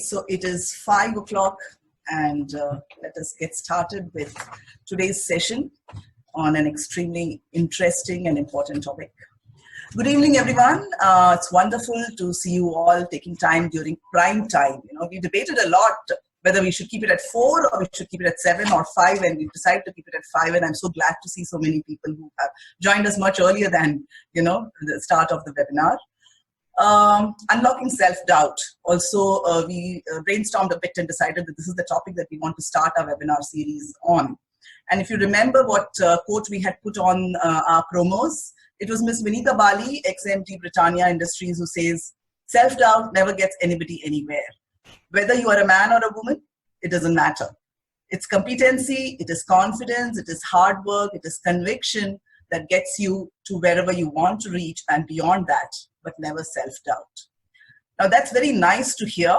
So it is 5 o'clock and let us get started with today's session on an extremely interesting and important topic. Good evening, everyone. It's wonderful to see you all taking time during prime time. We debated a lot whether we should keep it at 4 or we should keep it at 7 or 5, and we decided to keep it at 5. And I'm so glad to see so many people who have joined us much earlier than, the start of the webinar. Unlocking self-doubt. Also, we brainstormed a bit and decided that this is the topic that we want to start our webinar series on. And if you remember what quote we had put on our promos, it was Miss Vinita Bali, ex-MD Britannia Industries, who says, self-doubt never gets anybody anywhere. Whether you are a man or a woman, it doesn't matter. It's competency, it is confidence, it is hard work, it is conviction that gets you to wherever you want to reach and beyond that, but never self-doubt. Now that's very nice to hear,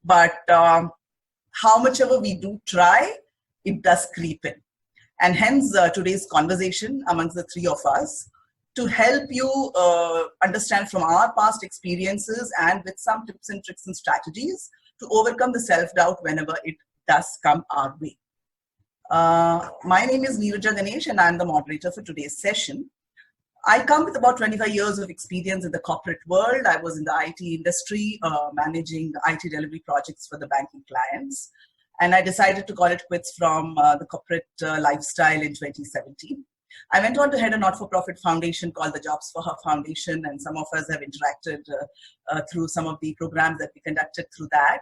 but how much ever we do try, it does creep in. And hence today's conversation amongst the three of us to help you understand from our past experiences and with some tips and tricks and strategies to overcome the self-doubt whenever it does come our way. My name is Neeraja Ganesh and I'm the moderator for today's session. I come with about 25 years of experience in the corporate world. I was in the IT industry, managing IT delivery projects for the banking clients. And I decided to call it quits from the corporate lifestyle in 2017. I went on to head a not-for-profit foundation called the Jobs for Her Foundation, and some of us have interacted through some of the programs that we conducted through that.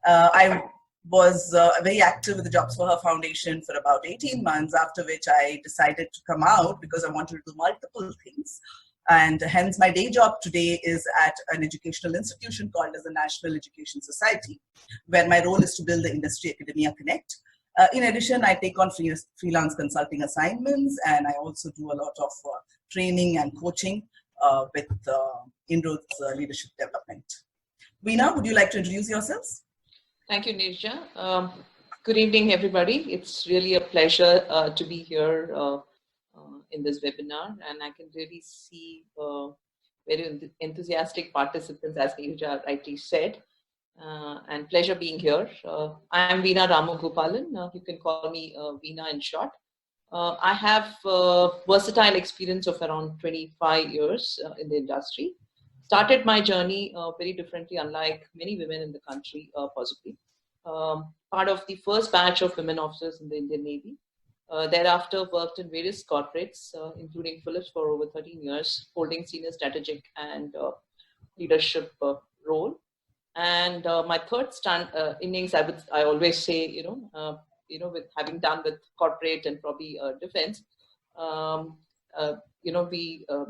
I was very active with the Jobs for Her Foundation for about 18 months, after which I decided to come out because I wanted to do multiple things. And hence my day job today is at an educational institution called as the National Education Society, where my role is to build the Industry Academia Connect. In addition, I take on freelance consulting assignments, and I also do a lot of training and coaching with Inroads Leadership Development. Veena, would you like to introduce yourselves? Thank you, Neeraja. Good evening, everybody. It's really a pleasure to be here in this webinar, and I can really see very enthusiastic participants, as Neeraja rightly said. And pleasure being here. I am Veena Ramagopalan. You can call me Veena in short. I have versatile experience of around 25 years in the industry. Started my journey very differently, unlike many women in the country, possibly. Part of the first batch of women officers in the Indian Navy. Thereafter worked in various corporates, including Philips for over 13 years, holding senior strategic and leadership role. And my third innings, I always say, with having done with corporate and probably defense,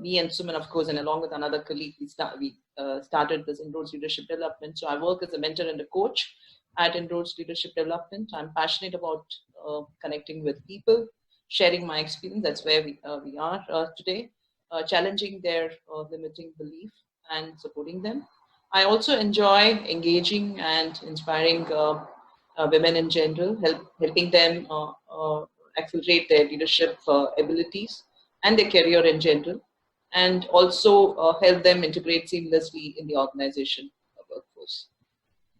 me and Suman, of course, and along with another colleague, we started this Inroads Leadership Development. So I work as a mentor and a coach at Inroads Leadership Development. I'm passionate about connecting with people, sharing my experience. That's where we are today, challenging their limiting belief and supporting them. I also enjoy engaging and inspiring women in general, helping them accelerate their leadership abilities and their career in general, and also help them integrate seamlessly in the organization workforce.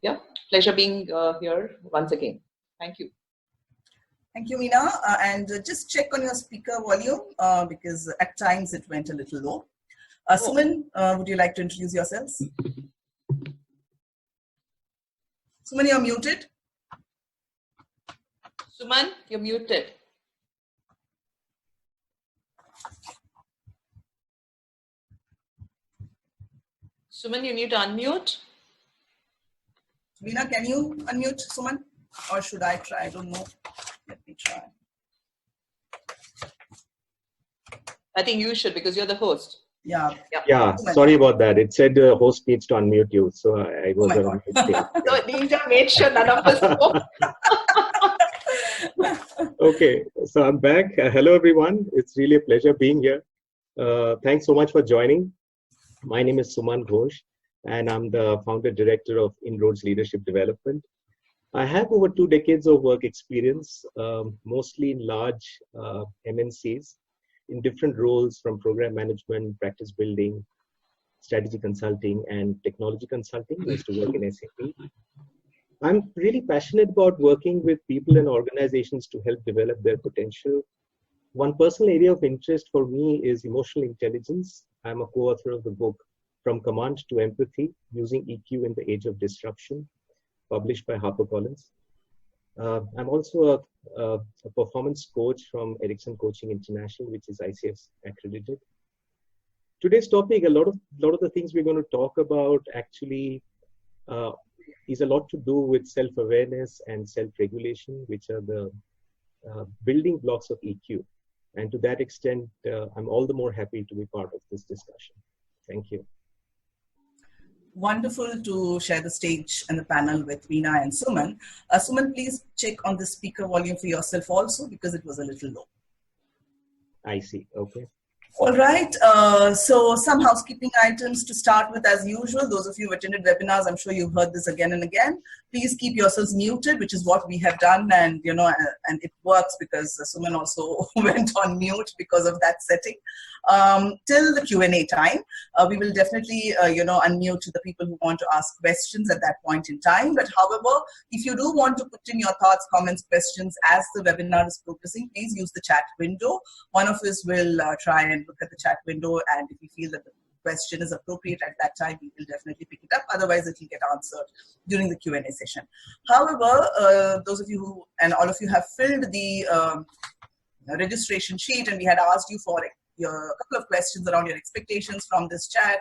Yeah, pleasure being here once again. Thank you. Thank you, Veena. And just check on your speaker volume because at times it went a little low. Suman, would you like to introduce yourselves? Suman, you're muted. Suman, you're muted. Suman, you need to unmute. Veena, can you unmute Suman? Or should I try? I don't know. Let me try. I think you should, because you're the host. Yeah. Yeah, sorry about that. It said the host needs to unmute you. So I was on mistake. So Neeraja made sure none of us know. Okay, so I'm back. Hello, everyone. It's really a pleasure being here. Thanks so much for joining. My name is Suman Ghose, and I'm the founder director of Inroads Leadership Development. I have over 2 decades of work experience, mostly in large MNCs, in different roles from program management, practice building, strategy consulting, and technology consulting. I used to work in SAP. I'm really passionate about working with people and organizations to help develop their potential. One personal area of interest for me is emotional intelligence. I'm a co-author of the book From Command to Empathy, Using EQ in the Age of Disruption, published by HarperCollins. I'm also a performance coach from Ericsson Coaching International, which is ICF accredited. Today's topic, a lot of the things we're going to talk about actually is a lot to do with self-awareness and self-regulation, which are the building blocks of EQ. And to that extent, I'm all the more happy to be part of this discussion. Thank you. Wonderful to share the stage and the panel with Veena and Suman. Suman, please check on the speaker volume for yourself also, because it was a little low. I see. Okay. All right. So some housekeeping items to start with, as usual. Those of you who attended webinars, I'm sure you've heard this again and again. Please keep yourselves muted, which is what we have done. And, and it works because Suman also went on mute because of that setting. Till the Q&A time, we will definitely, unmute the people who want to ask questions at that point in time. But however, if you do want to put in your thoughts, comments, questions as the webinar is progressing, please use the chat window. One of us will try and look at the chat window, and if we feel that the question is appropriate at that time, we will definitely pick it up. Otherwise, it will get answered during the Q&A session. However, those of you who, and all of you have filled the registration sheet, and we had asked you for a couple of questions around your expectations from this chat,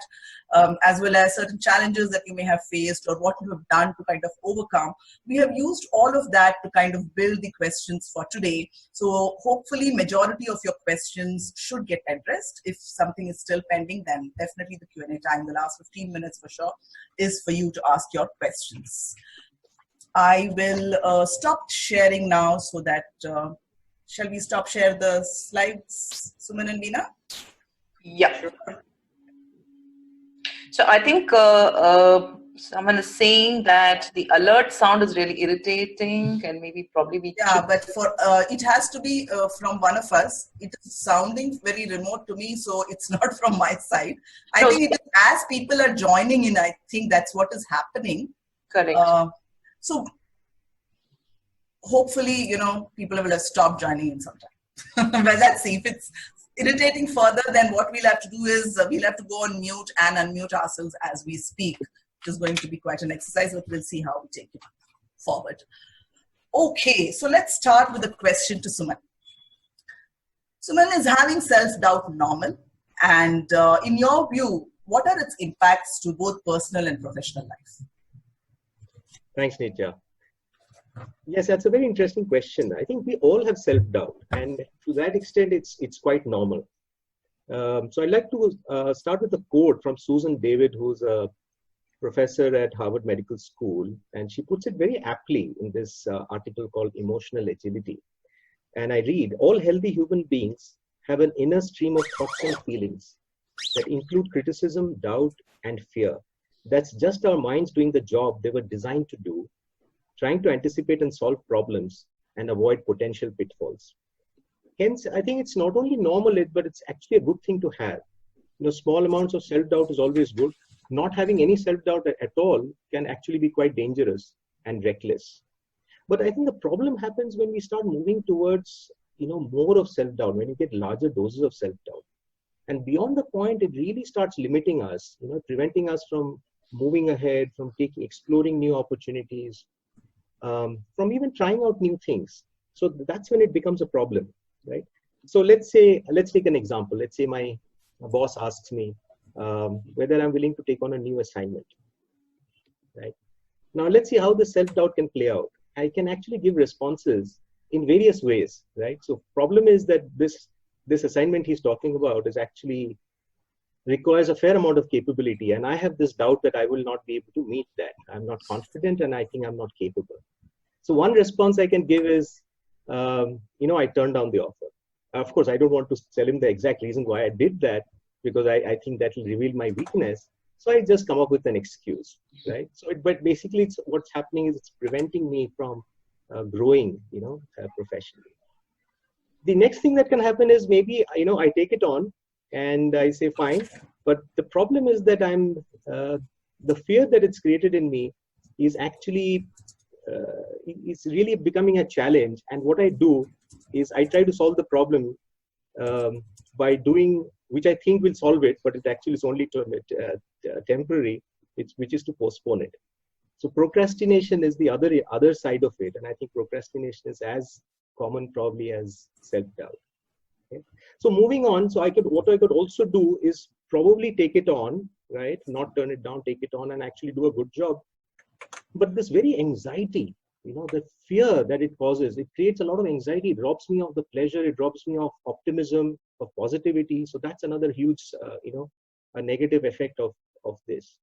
as well as certain challenges that you may have faced or what you have done to kind of overcome. We have used all of that to kind of build the questions for today. So hopefully majority of your questions should get addressed. If something is still pending, then definitely the Q&A time, the last 15 minutes for sure, is for you to ask your questions. I will stop sharing now so that shall we stop share the slides, Suman and Veena? Yeah. So I think someone is saying that the alert sound is really irritating, and probably we yeah, but for it has to be from one of us. It is sounding very remote to me, so it's not from my side. I think it is as people are joining in, I think that's what is happening. Correct. So hopefully, people will have stopped joining in sometime. But let's see. If it's irritating further, then what we'll have to do is we'll have to go on mute and unmute ourselves as we speak, which is going to be quite an exercise, but we'll see how we take it forward. Okay, so let's start with a question to Suman. Suman, is having self-doubt normal? And in your view, what are its impacts to both personal and professional life? Thanks, Neeraja. Yes, that's a very interesting question. I think we all have self-doubt, and to that extent, it's quite normal. So I'd like to start with a quote from Susan David, who's a professor at Harvard Medical School, and she puts it very aptly in this article called Emotional Agility. And I read, all healthy human beings have an inner stream of thoughts and feelings that include criticism, doubt, and fear. That's just our minds doing the job they were designed to do, trying to anticipate and solve problems and avoid potential pitfalls. Hence, I think it's not only normal, but it's actually a good thing to have. Small amounts of self-doubt is always good. Not having any self-doubt at all can actually be quite dangerous and reckless. But I think the problem happens when we start moving towards, more of self-doubt, when you get larger doses of self-doubt. And beyond the point, it really starts limiting us, preventing us from moving ahead, from exploring new opportunities, from even trying out new things. So that's when it becomes a problem, right? So let's take an example. Let's say my boss asks me whether I'm willing to take on a new assignment, right? Now let's see how the self-doubt can play out. I can actually give responses in various ways, right? So problem is that this assignment he's talking about is actually requires a fair amount of capability, and I have this doubt that I will not be able to meet that. I'm not confident, and I think I'm not capable. So one response I can give is, I turned down the offer. Of course, I don't want to tell him the exact reason why I did that, because I think that will reveal my weakness. So I just come up with an excuse, right? But basically, what's happening is it's preventing me from growing, professionally. The next thing that can happen is maybe, I take it on and I say, fine. But the problem is that the fear that it's created in me is actually it's really becoming a challenge. And what I do is I try to solve the problem by doing, which I think will solve it, but it actually is only temporary, which is to postpone it. So procrastination is the other side of it, and I think procrastination is as common probably as self-doubt. Okay? So moving on, so what I could also do is probably take it on, right? Not turn it down, take it on, and actually do a good job. But this very anxiety, the fear that it causes, it creates a lot of anxiety. It robs me of the pleasure. It robs me of optimism, of positivity. So that's another huge, a negative effect of this.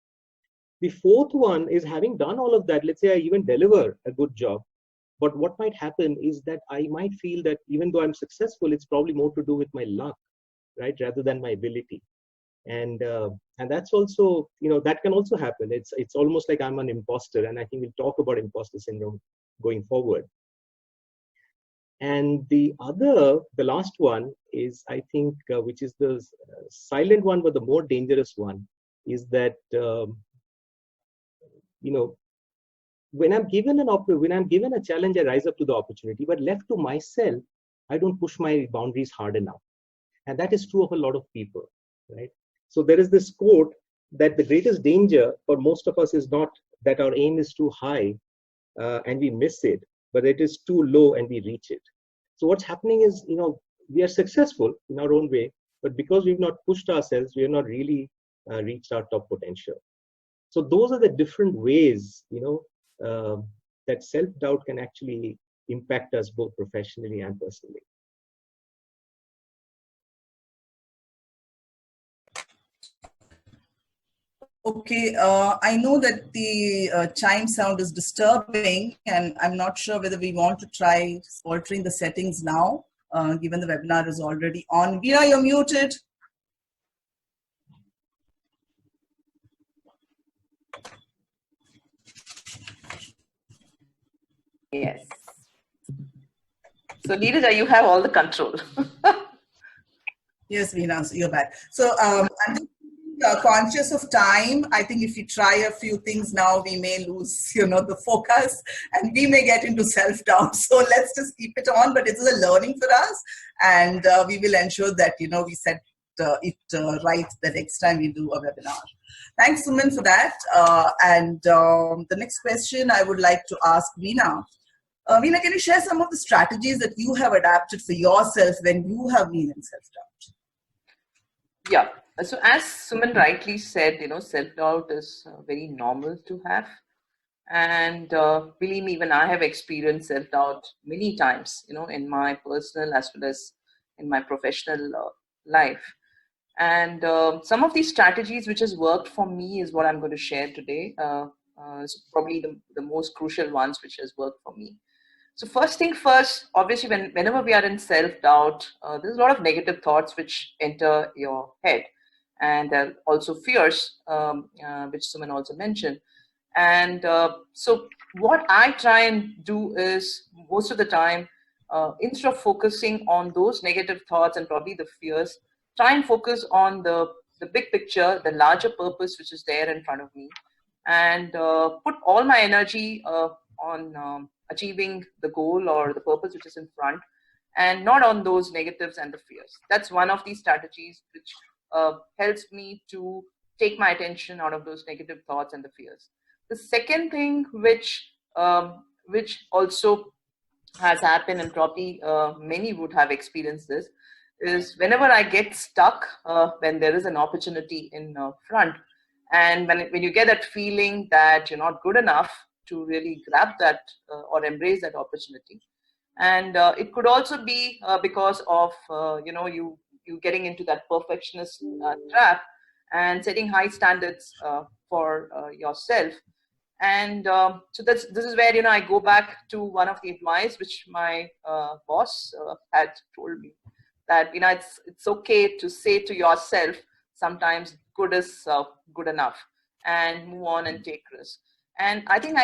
The fourth one is, having done all of that, let's say I even deliver a good job, but what might happen is that I might feel that even though I'm successful, it's probably more to do with my luck, right, rather than my ability. And that's also, that can also happen. It's almost like I'm an imposter, and I think we'll talk about imposter syndrome going forward. And the last one is, I think, which is the silent one, but the more dangerous one, is that when I'm given a challenge, I rise up to the opportunity, but left to myself, I don't push my boundaries hard enough. And that is true of a lot of people, right? So there is this quote that the greatest danger for most of us is not that our aim is too high and we miss it, but it is too low and we reach it. So what's happening is, we are successful in our own way, but because we've not pushed ourselves, we have not really reached our top potential. So those are the different ways, that self-doubt can actually impact us both professionally and personally. Okay, I know that the chime sound is disturbing, and I'm not sure whether we want to try altering the settings now, given the webinar is already on. Veena, you're muted. Yes. So Neeraja, you have all the control. Yes, Veena, so you're back. So I'm conscious of time. I think if we try a few things now, we may lose, the focus, and we may get into self-doubt. So let's just keep it on. But it is a learning for us, and we will ensure that we set it right the next time we do a webinar. Thanks, Suman, for that. And the next question I would like to ask Veena. Veena, can you share some of the strategies that you have adapted for yourself when you have been in self-doubt? Yeah. So as Suman rightly said, self-doubt is very normal to have. And believe me, even I have experienced self-doubt many times, in my personal as well as in my professional life. And some of these strategies which has worked for me is what I'm going to share today. It's probably the most crucial ones which has worked for me. So first thing first, obviously, whenever we are in self-doubt, there's a lot of negative thoughts which enter your head, and also fears, which Suman also mentioned. And so what I try and do is, most of the time, instead of focusing on those negative thoughts and probably the fears, try and focus on the big picture, the larger purpose which is there in front of me, and put all my energy on achieving the goal or the purpose which is in front, and not on those negatives and the fears. That's one of these strategies which helps me to take my attention out of those negative thoughts and the fears. The second thing which also has happened, and probably many would have experienced this, is whenever I get stuck, when there is an opportunity in front, and when you get that feeling that you're not good enough to really grab that or embrace that opportunity. And it could also be because of you getting into that perfectionist trap and setting high standards for yourself. And so this is where I go back to one of the advice which my boss had told me, that it's okay to say to yourself sometimes good is good enough, and move on and take risks. And I think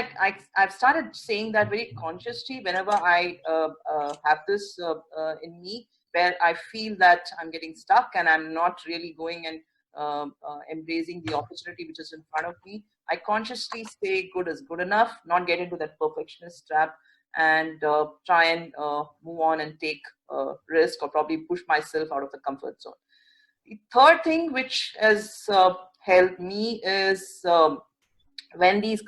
I've started saying that very consciously whenever I have this in me, where I feel that I'm getting stuck and I'm not really going and embracing the opportunity which is in front of me. I consciously say good is good enough, not get into that perfectionist trap, and try and move on and take risk, or probably push myself out of the comfort zone. The third thing which has helped me is when these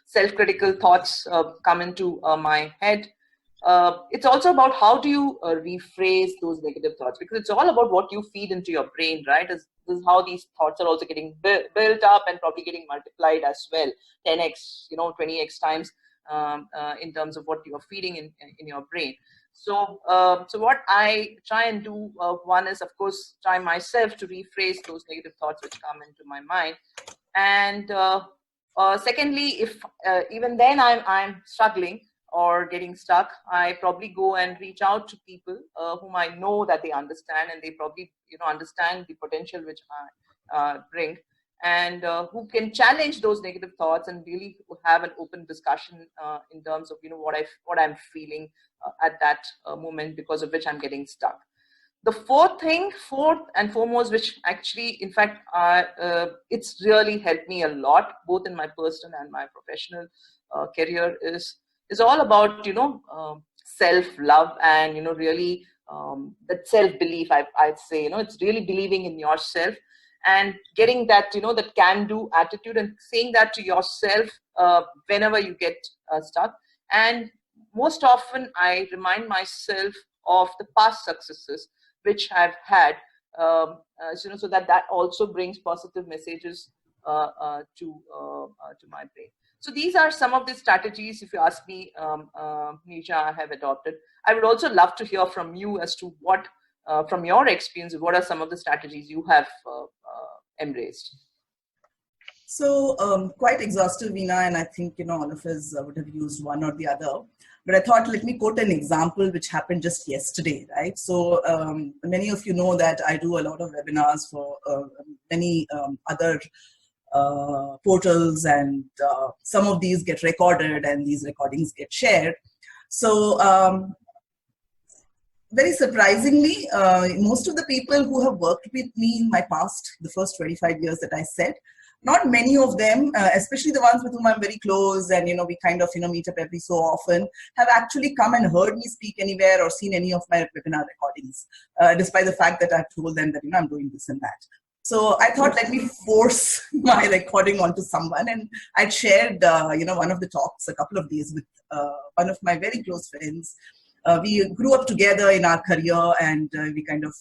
self-critical thoughts come into my head. It's also about how do you rephrase those negative thoughts, because it's all about what you feed into your brain, right? This is how these thoughts are also getting built up and probably getting multiplied as well, 10x, 20x times in terms of what you're feeding in your brain. So what I try and do, one is, of course, try myself to rephrase those negative thoughts which come into my mind. And secondly, if even then I'm struggling or getting stuck, I probably go and reach out to people whom I know that they understand, and they probably understand the potential which I bring, and who can challenge those negative thoughts and really have an open discussion in terms of what I'm feeling at that moment, because of which I'm getting stuck. The fourth and foremost, which actually, in fact, it's really helped me a lot, both in my personal and my professional career, is all about self-love and really that self-belief. I'd say it's really believing in yourself and getting that that can-do attitude, and saying that to yourself whenever you get stuck. And most often, I remind myself of the past successes which I've had, so that also brings positive messages to my brain. So these are some of the strategies, if you ask me, Neeraja, I have adopted. I would also love to hear from you as to what, from your experience, what are some of the strategies you have embraced? So quite exhaustive, Veena, and I think all of us would have used one or the other. But I thought, let me quote an example which happened just yesterday, right? So many of you know that I do a lot of webinars for many other portals, and some of these get recorded and these recordings get shared. So very surprisingly, most of the people who have worked with me in my past, the first 25 years that I said, not many of them, especially the ones with whom I'm very close and, we kind of, meet up every so often, have actually come and heard me speak anywhere or seen any of my webinar recordings, despite the fact that I've told them that, I'm doing this and that. So I thought, let me force my recording onto someone. And I'd shared, one of the talks, a couple of days, with one of my very close friends. We grew up together in our career, and we kind of,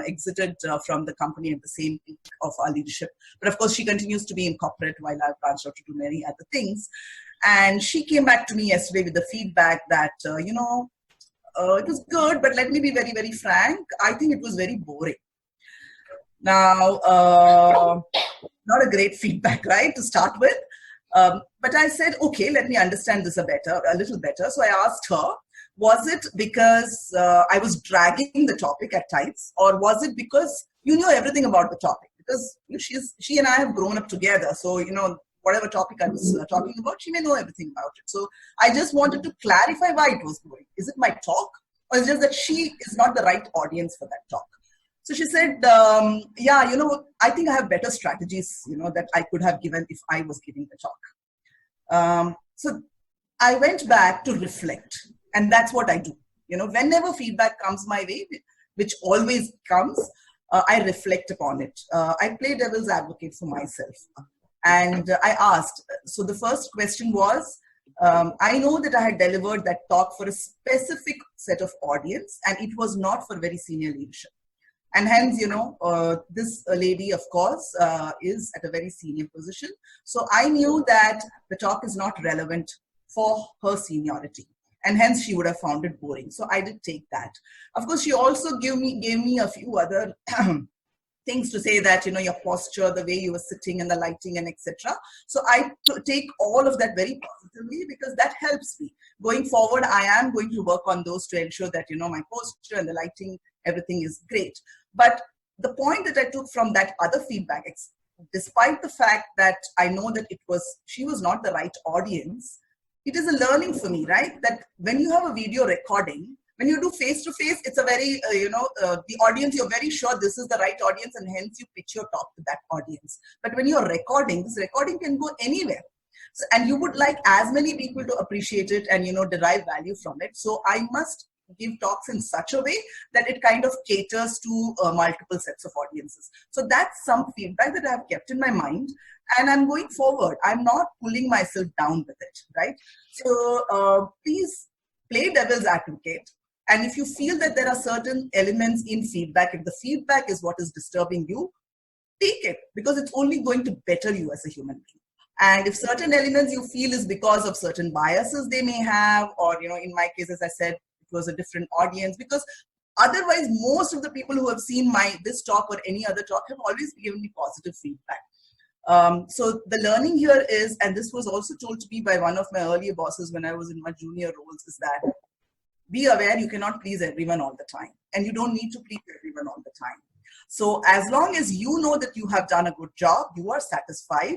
exited from the company at the same peak of our leadership. But of course, she continues to be in corporate while I've branched out to do many other things. And she came back to me yesterday with the feedback that, it was good, but let me be very, very frank, I think it was very boring. Now, not a great feedback, right, to start with. But I said, okay, let me understand this a little better. So I asked her, was it because I was dragging the topic at times, or was it because you knew everything about the topic? Because she and I have grown up together. So, whatever topic I was talking about, she may know everything about it. So I just wanted to clarify why it was boring. Is it my talk, or is it just that she is not the right audience for that talk? So she said, yeah, I think I have better strategies, that I could have given if I was giving the talk. So I went back to reflect, and that's what I do. Whenever feedback comes my way, which always comes, I reflect upon it. I play devil's advocate for myself. And I asked, so the first question was, I know that I had delivered that talk for a specific set of audience, and it was not for very senior leadership. And hence, this lady, of course, is at a very senior position. So I knew that the talk is not relevant for her seniority. And hence, she would have found it boring. So I did take that. Of course, she also gave me a few other things to say that, your posture, the way you were sitting and the lighting and etc. So I take all of that very positively, because that helps me. Going forward, I am going to work on those to ensure that, my posture and the lighting, everything is great. But the point that I took from that other feedback, despite the fact that I know that she was not the right audience, it is a learning for me, right? That when you have a video recording, When you do face-to-face, it's a very, the audience, you're very sure this is the right audience, and hence you pitch your talk to that audience. But when you're recording, this recording can go anywhere. So, and you would like as many people to appreciate it and, derive value from it. So I must give talks in such a way that it kind of caters to multiple sets of audiences. So that's some feedback that I've kept in my mind, and I'm going forward. I'm not pulling myself down with it, right? So please play devil's advocate. And if you feel that there are certain elements in feedback, if the feedback is what is disturbing you, take it, because it's only going to better you as a human being. And if certain elements you feel is because of certain biases they may have, or, in my case, as I said, it was a different audience, because otherwise most of the people who have seen this talk or any other talk have always given me positive feedback. So the learning here is, and this was also told to me by one of my earlier bosses when I was in my junior roles, is that be aware you cannot please everyone all the time, and you don't need to please everyone all the time. So as long as you know that you have done a good job, you are satisfied,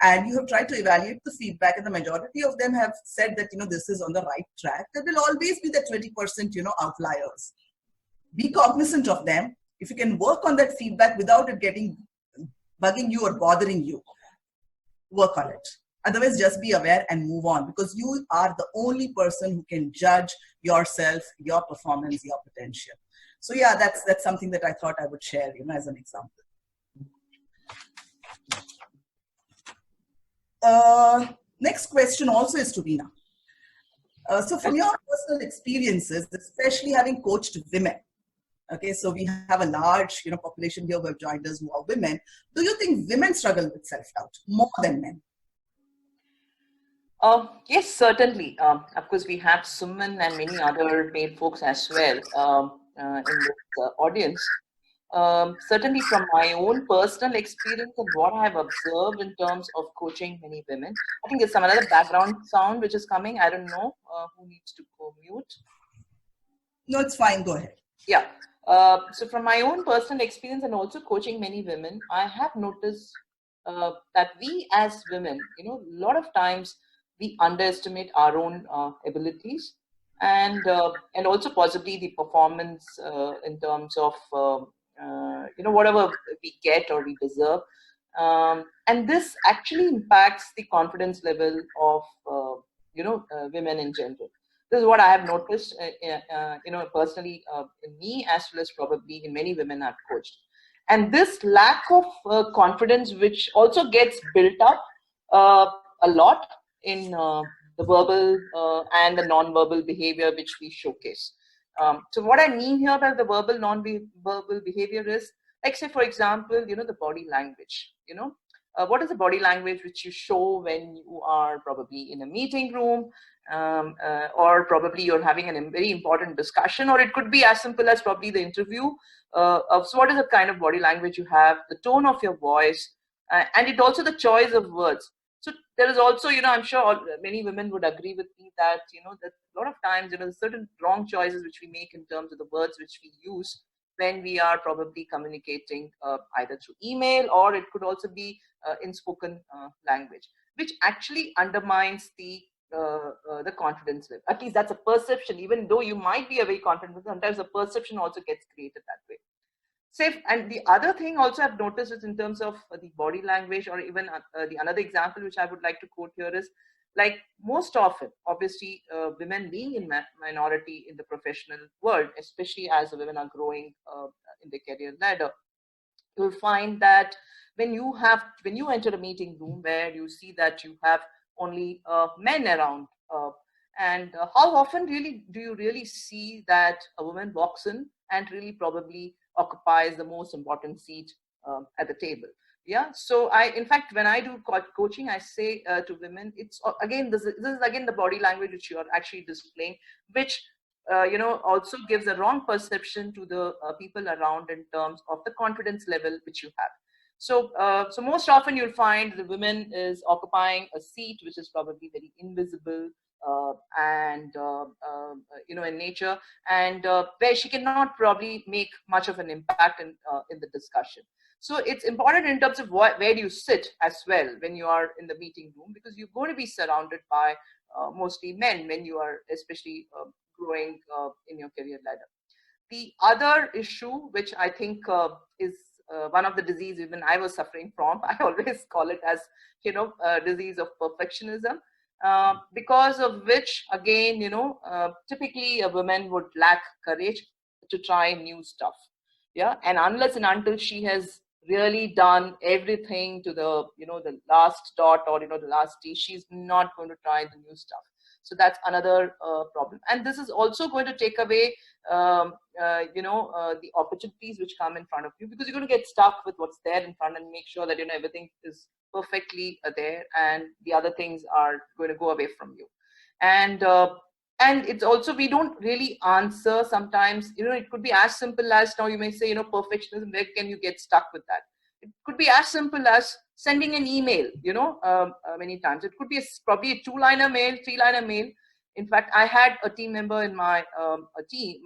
and you have tried to evaluate the feedback, and the majority of them have said that, this is on the right track, there will always be the 20%, outliers. Be cognizant of them. If you can work on that feedback without it bugging you or bothering you, work on it. Otherwise, just be aware and move on, because you are the only person who can judge yourself, your performance, your potential. So yeah, that's something that I thought I would share, as an example. Next question also is to Veena. So from your personal experiences, especially having coached women, okay, so we have a large, population here who have joined us who are women. Do you think women struggle with self-doubt more than men? Yes, certainly. Of course, we have Suman and many other male folks as well in this audience. Certainly from my own personal experience and what I have observed in terms of coaching many women. I think there's some other background sound which is coming. I don't know who needs to go mute. No, it's fine. Go ahead. Yeah. So from my own personal experience and also coaching many women, I have noticed that we as women, a lot of times we underestimate our own abilities and also possibly the performance in terms of whatever we get or we deserve, and this actually impacts the confidence level of women in general. This is what I have noticed, personally in me, as well as probably in many women I've coached. And this lack of confidence, which also gets built up a lot in the verbal and the non-verbal behavior which we showcase. So what I mean here by the verbal, non-verbal behavior is, like say, for example, the body language. What is the body language which you show when you are probably in a meeting room, or probably you're having a very important discussion, or it could be as simple as probably the interview. So what is the kind of body language you have, the tone of your voice, and it also the choice of words. So there is also, I'm sure many women would agree with me that, that a lot of times, there's certain wrong choices which we make in terms of the words which we use when we are probably communicating either through email, or it could also be in spoken language, which actually undermines the confidence level. At least that's a perception, even though you might be a very confident, sometimes the perception also gets created that way. And the other thing also I've noticed is in terms of the body language, or even the another example which I would like to quote here is, like most often, obviously, women being in minority in the professional world, especially as the women are growing in the career ladder, you'll find that when you enter a meeting room where you see that you have only men around, and how often really do you really see that a woman walks in and really probably occupies the most important seat at the table? Yeah. So in fact, when I do coaching, I say to women, it's again, this is again the body language which you are actually displaying, which also gives a wrong perception to the people around in terms of the confidence level which you have. So most often you'll find the woman is occupying a seat which is probably very invisible and in nature, and where she cannot probably make much of an impact in the discussion. So it's important in terms of where do you sit as well when you are in the meeting room, because you're going to be surrounded by mostly men when you are especially growing in your career ladder. The other issue, which I think is one of the disease even I was suffering from, I always call it as, disease of perfectionism, because of which, again, typically a woman would lack courage to try new stuff. Yeah. And unless and until she has really done everything to the, the last dot or, the last T, she's not going to try the new stuff. So that's another problem. And this is also going to take away, the opportunities which come in front of you, because you're going to get stuck with what's there in front and make sure that, everything is perfectly there and the other things are going to go away from you. And it's also, we don't really answer sometimes, it could be as simple as, now you may say, perfectionism, where can you get stuck with that? It could be as simple as sending an email, many times. It could be probably a 2-liner mail, 3-liner mail. In fact, I had a team member in my team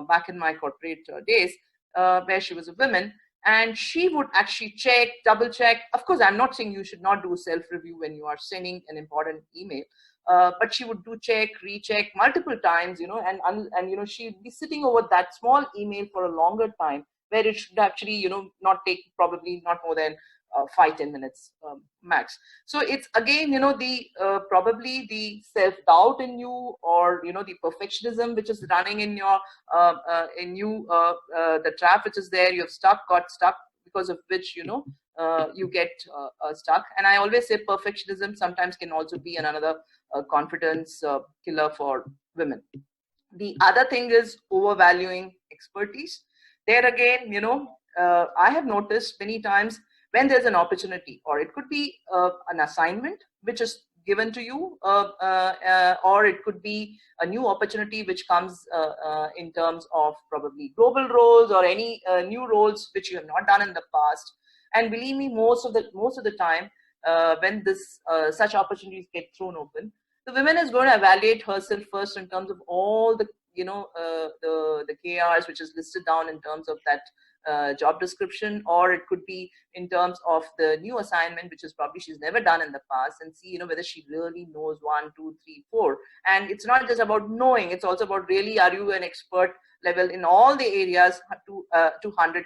back in my corporate days, where she was a woman, and she would actually check, double check. Of course, I'm not saying you should not do self-review when you are sending an important email. But she would do check, recheck multiple times, and she'd be sitting over that small email for a longer time, where it should actually, not take probably not more than 5-10 minutes max. So it's again, probably the self-doubt in you, or the perfectionism which is running in your the trap which is there. You've got stuck, because of which you get stuck. And I always say perfectionism sometimes can also be another confidence killer for women. The other thing is overvaluing expertise. There again, I have noticed many times when there's an opportunity, or it could be an assignment which is given to you, or it could be a new opportunity which comes in terms of probably global roles or any new roles which you have not done in the past. And believe me, most of the time, when this such opportunities get thrown open, the woman is going to evaluate herself first in terms of all the the KRs which is listed down in terms of that job description, or it could be in terms of the new assignment which is probably she's never done in the past, and see whether she really knows 1, 2, 3, 4. And it's not just about knowing; it's also about really, are you an expert level in all the areas to 100%. And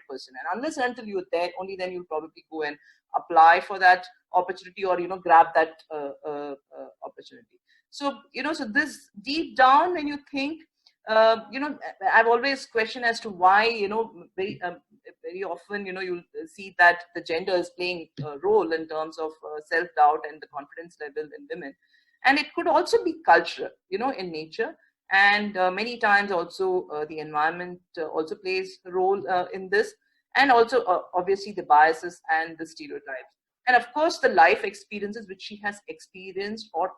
unless and until you're there, only then you'll probably go and apply for that opportunity, or grab that opportunity. So so this deep down, when you think, I've always questioned as to why very often you'll see that the gender is playing a role in terms of self-doubt and the confidence level in women. And it could also be cultural, in nature. And many times also the environment also plays a role in this, and also obviously the biases and the stereotypes. And of course, the life experiences which she has experienced or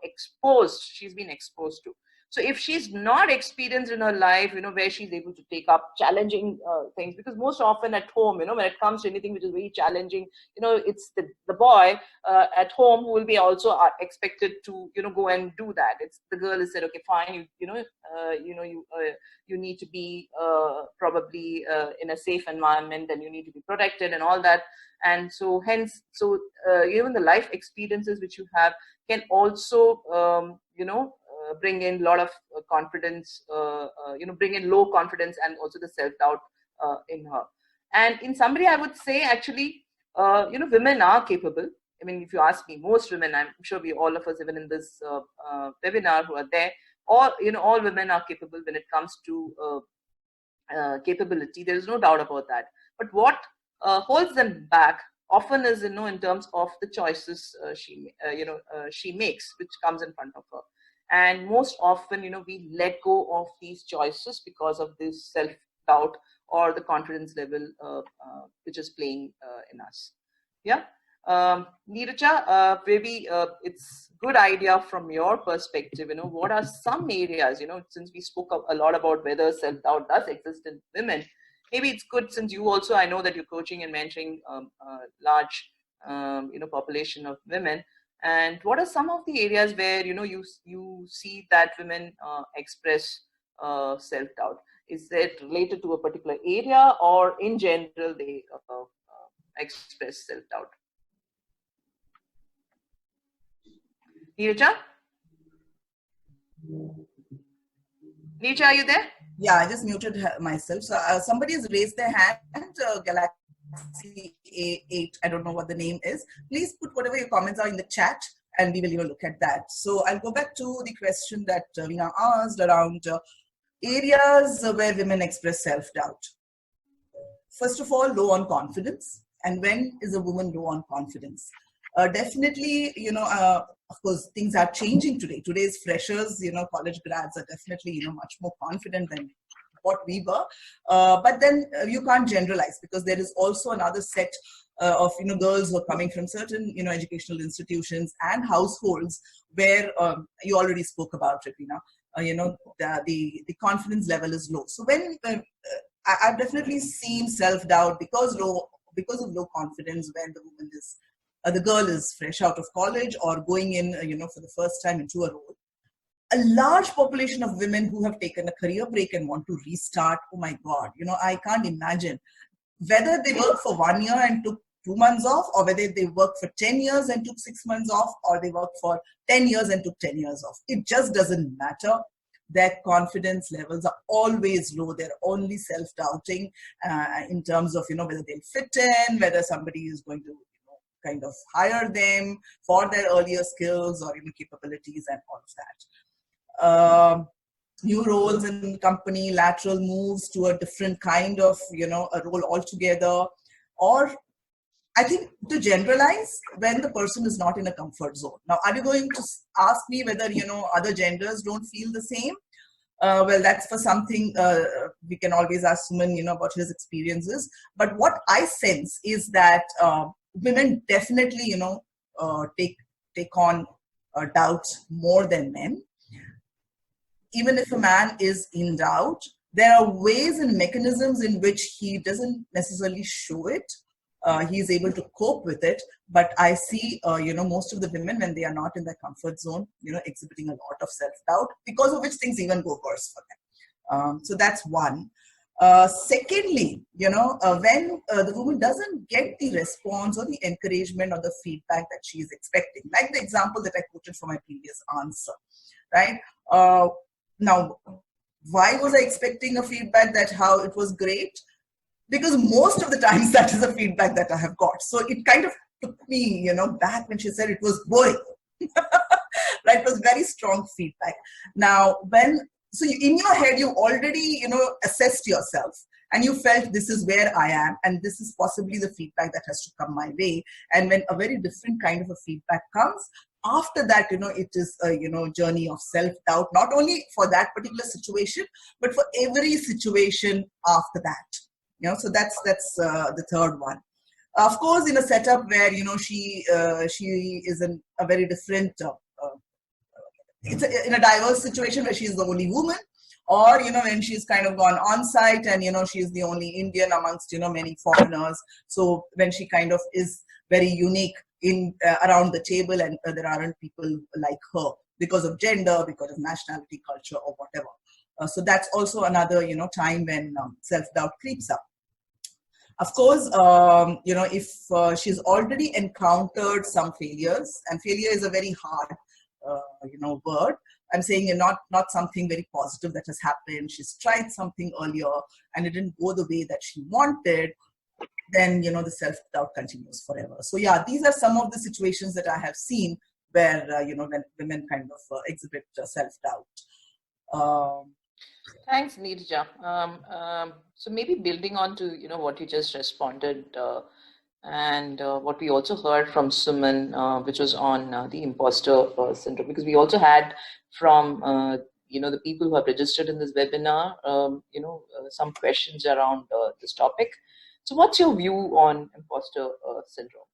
she's been exposed to. So if she's not experienced in her life, where she's able to take up challenging things, because most often at home, when it comes to anything which is very challenging, it's the boy at home who will be also expected to, go and do that. It's the girl is said, okay, fine, you need to be probably in a safe environment, and you need to be protected and all that. And so hence, even the life experiences which you have can also, bring in a lot of confidence, bring in low confidence and also the self-doubt in her. And in summary, I would say actually, women are capable. I mean, if you ask me, most women, I'm sure all of us, even in this webinar who are there, all women are capable when it comes to capability. There is no doubt about that. But what holds them back often is, in terms of the choices she makes, which comes in front of her. And most often, we let go of these choices because of this self-doubt or the confidence level which is playing in us. Yeah. Neeraja, maybe it's good idea from your perspective, what are some areas, since we spoke a lot about whether self-doubt does exist in women, maybe it's good, since you also, I know that you're coaching and mentoring large, population of women. And what are some of the areas where, you see that women express self-doubt? Is it related to a particular area, or in general they express self-doubt? Neeraja? Neeraja, are you there? Yeah, I just muted myself. So somebody has raised their hand, Galaxy A8, I don't know what the name is. Please put whatever your comments are in the chat and we will look at that. So I'll go back to the question that Veena asked around areas where women express self-doubt. First of all, low on confidence. And when is a woman low on confidence? Definitely, of course, things are changing today. Today's freshers, college grads are definitely, much more confident than what we were. But then you can't generalize, because there is also another set of, girls who are coming from certain, educational institutions and households where you already spoke about it, the confidence level is low. So when I've definitely seen self-doubt because of low confidence when the woman is, the girl is fresh out of college or going in, for the first time into a role. A large population of women who have taken a career break and want to restart. Oh my God, I can't imagine whether they work for 1 year and took 2 months off, or whether they work for 10 years and took 6 months off, or they work for 10 years and took 10 years off. It just doesn't matter. Their confidence levels are always low. They're only self-doubting in terms of, whether they'll fit in, whether somebody is going to, kind of hire them for their earlier skills or capabilities and all of that. New roles in company, lateral moves to a different kind of, a role altogether. Or I think to generalize, when the person is not in a comfort zone. Now, are you going to ask me whether, other genders don't feel the same? Well, that's for something we can always ask Suman, about his experiences. But what I sense is that women definitely, take on doubts more than men. Even if a man is in doubt, there are ways and mechanisms in which he doesn't necessarily show it. He's able to cope with it. But I see, most of the women, when they are not in their comfort zone, exhibiting a lot of self-doubt, because of which things even go worse for them. So that's one. Secondly, when the woman doesn't get the response or the encouragement or the feedback that she is expecting, like the example that I quoted for my previous answer, right? Now, why was I expecting a feedback that how it was great? Because most of the times that is the feedback that I have got. So it kind of took me, back when she said it was boring. Right? It was very strong feedback. Now, so in your head, you already, assessed yourself and you felt this is where I am and this is possibly the feedback that has to come my way. And when a very different kind of a feedback comes, after that, it is a, journey of self-doubt, not only for that particular situation, but for every situation after that. So that's the third one. Of course, in a setup where, she is in a very different, it's in a diverse situation where she's the only woman, or, when she's kind of gone on site and, she's the only Indian amongst, many foreigners. So when she kind of is very unique in around the table and there aren't people like her because of gender, because of nationality, culture, or whatever. So that's also another, time when self-doubt creeps up. Of course, if she's already encountered some failures, and failure is a very hard, word. I'm saying not something very positive that has happened. She's tried something earlier and it didn't go the way that she wanted. Then, the self-doubt continues forever. So yeah, these are some of the situations that I have seen where, when women kind of exhibit self-doubt. Thanks, Neeraja. So maybe building on to, what you just responded and what we also heard from Suman, which was on the imposter syndrome, because we also had from, the people who have registered in this webinar, some questions around this topic. So what's your view on imposter syndrome?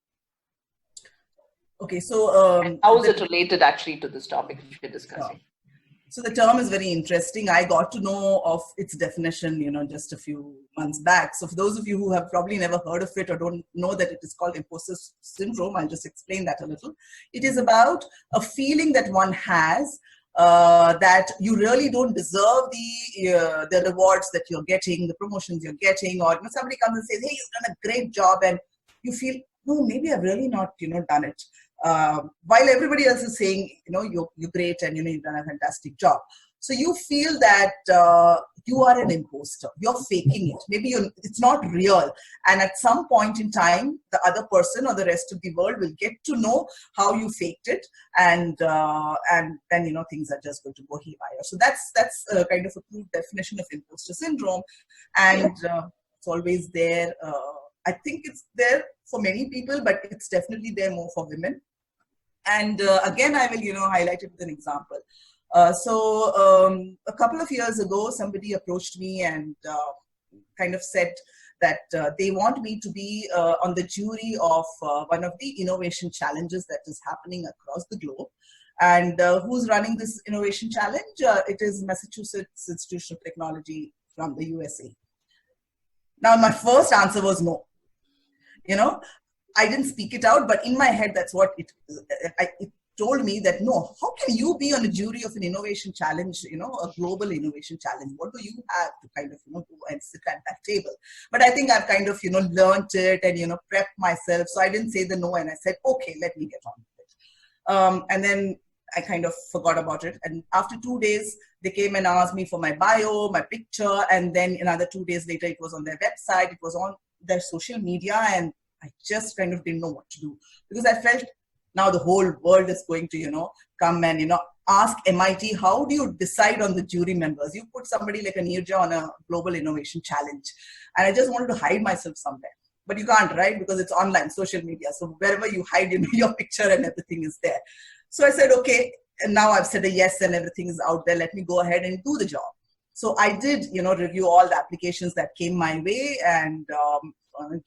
Okay, so... and how is it related actually to this topic which we're discussing? So the term is very interesting. I got to know of its definition, just a few months back. So for those of you who have probably never heard of it or don't know that it is called imposter syndrome, I'll just explain that a little. It is about a feeling that one has that you really don't deserve the rewards that you're getting, the promotions you're getting, or somebody comes and says, hey, you've done a great job, and you feel, no, maybe I've really not, done it. While everybody else is saying, you're great and, you've done a fantastic job. So you feel that you are an imposter. You're faking it. Maybe it's not real. And at some point in time, the other person or the rest of the world will get to know how you faked it, and then things are just going to go haywire. So that's kind of a crude definition of imposter syndrome, and it's always there. I think it's there for many people, but it's definitely there more for women. And again, I will highlight it with an example. So a couple of years ago, somebody approached me and kind of said that they want me to be on the jury of one of the innovation challenges that is happening across the globe. And who's running this innovation challenge? It is Massachusetts Institute of Technology from the USA. Now, my first answer was no. I didn't speak it out, but in my head, that's what it told me, that no, how can you be on a jury of an innovation challenge, a global innovation challenge? What do you have to kind of, go and sit at that table? But I think I've kind of, learned it and, prepped myself. So I didn't say the no, and I said, okay, let me get on with it. And then I kind of forgot about it. And after 2 days, they came and asked me for my bio, my picture. And then another 2 days later, it was on their website. It was on their social media. And I just kind of didn't know what to do, because I felt now the whole world is going to, come and, ask MIT, how do you decide on the jury members? You put somebody like a Neeraja on a global innovation challenge. And I just wanted to hide myself somewhere. But you can't, right? Because it's online, social media. So wherever you hide, your picture and everything is there. So I said, okay, and now I've said a yes and everything is out there. Let me go ahead and do the job. So I did, review all the applications that came my way and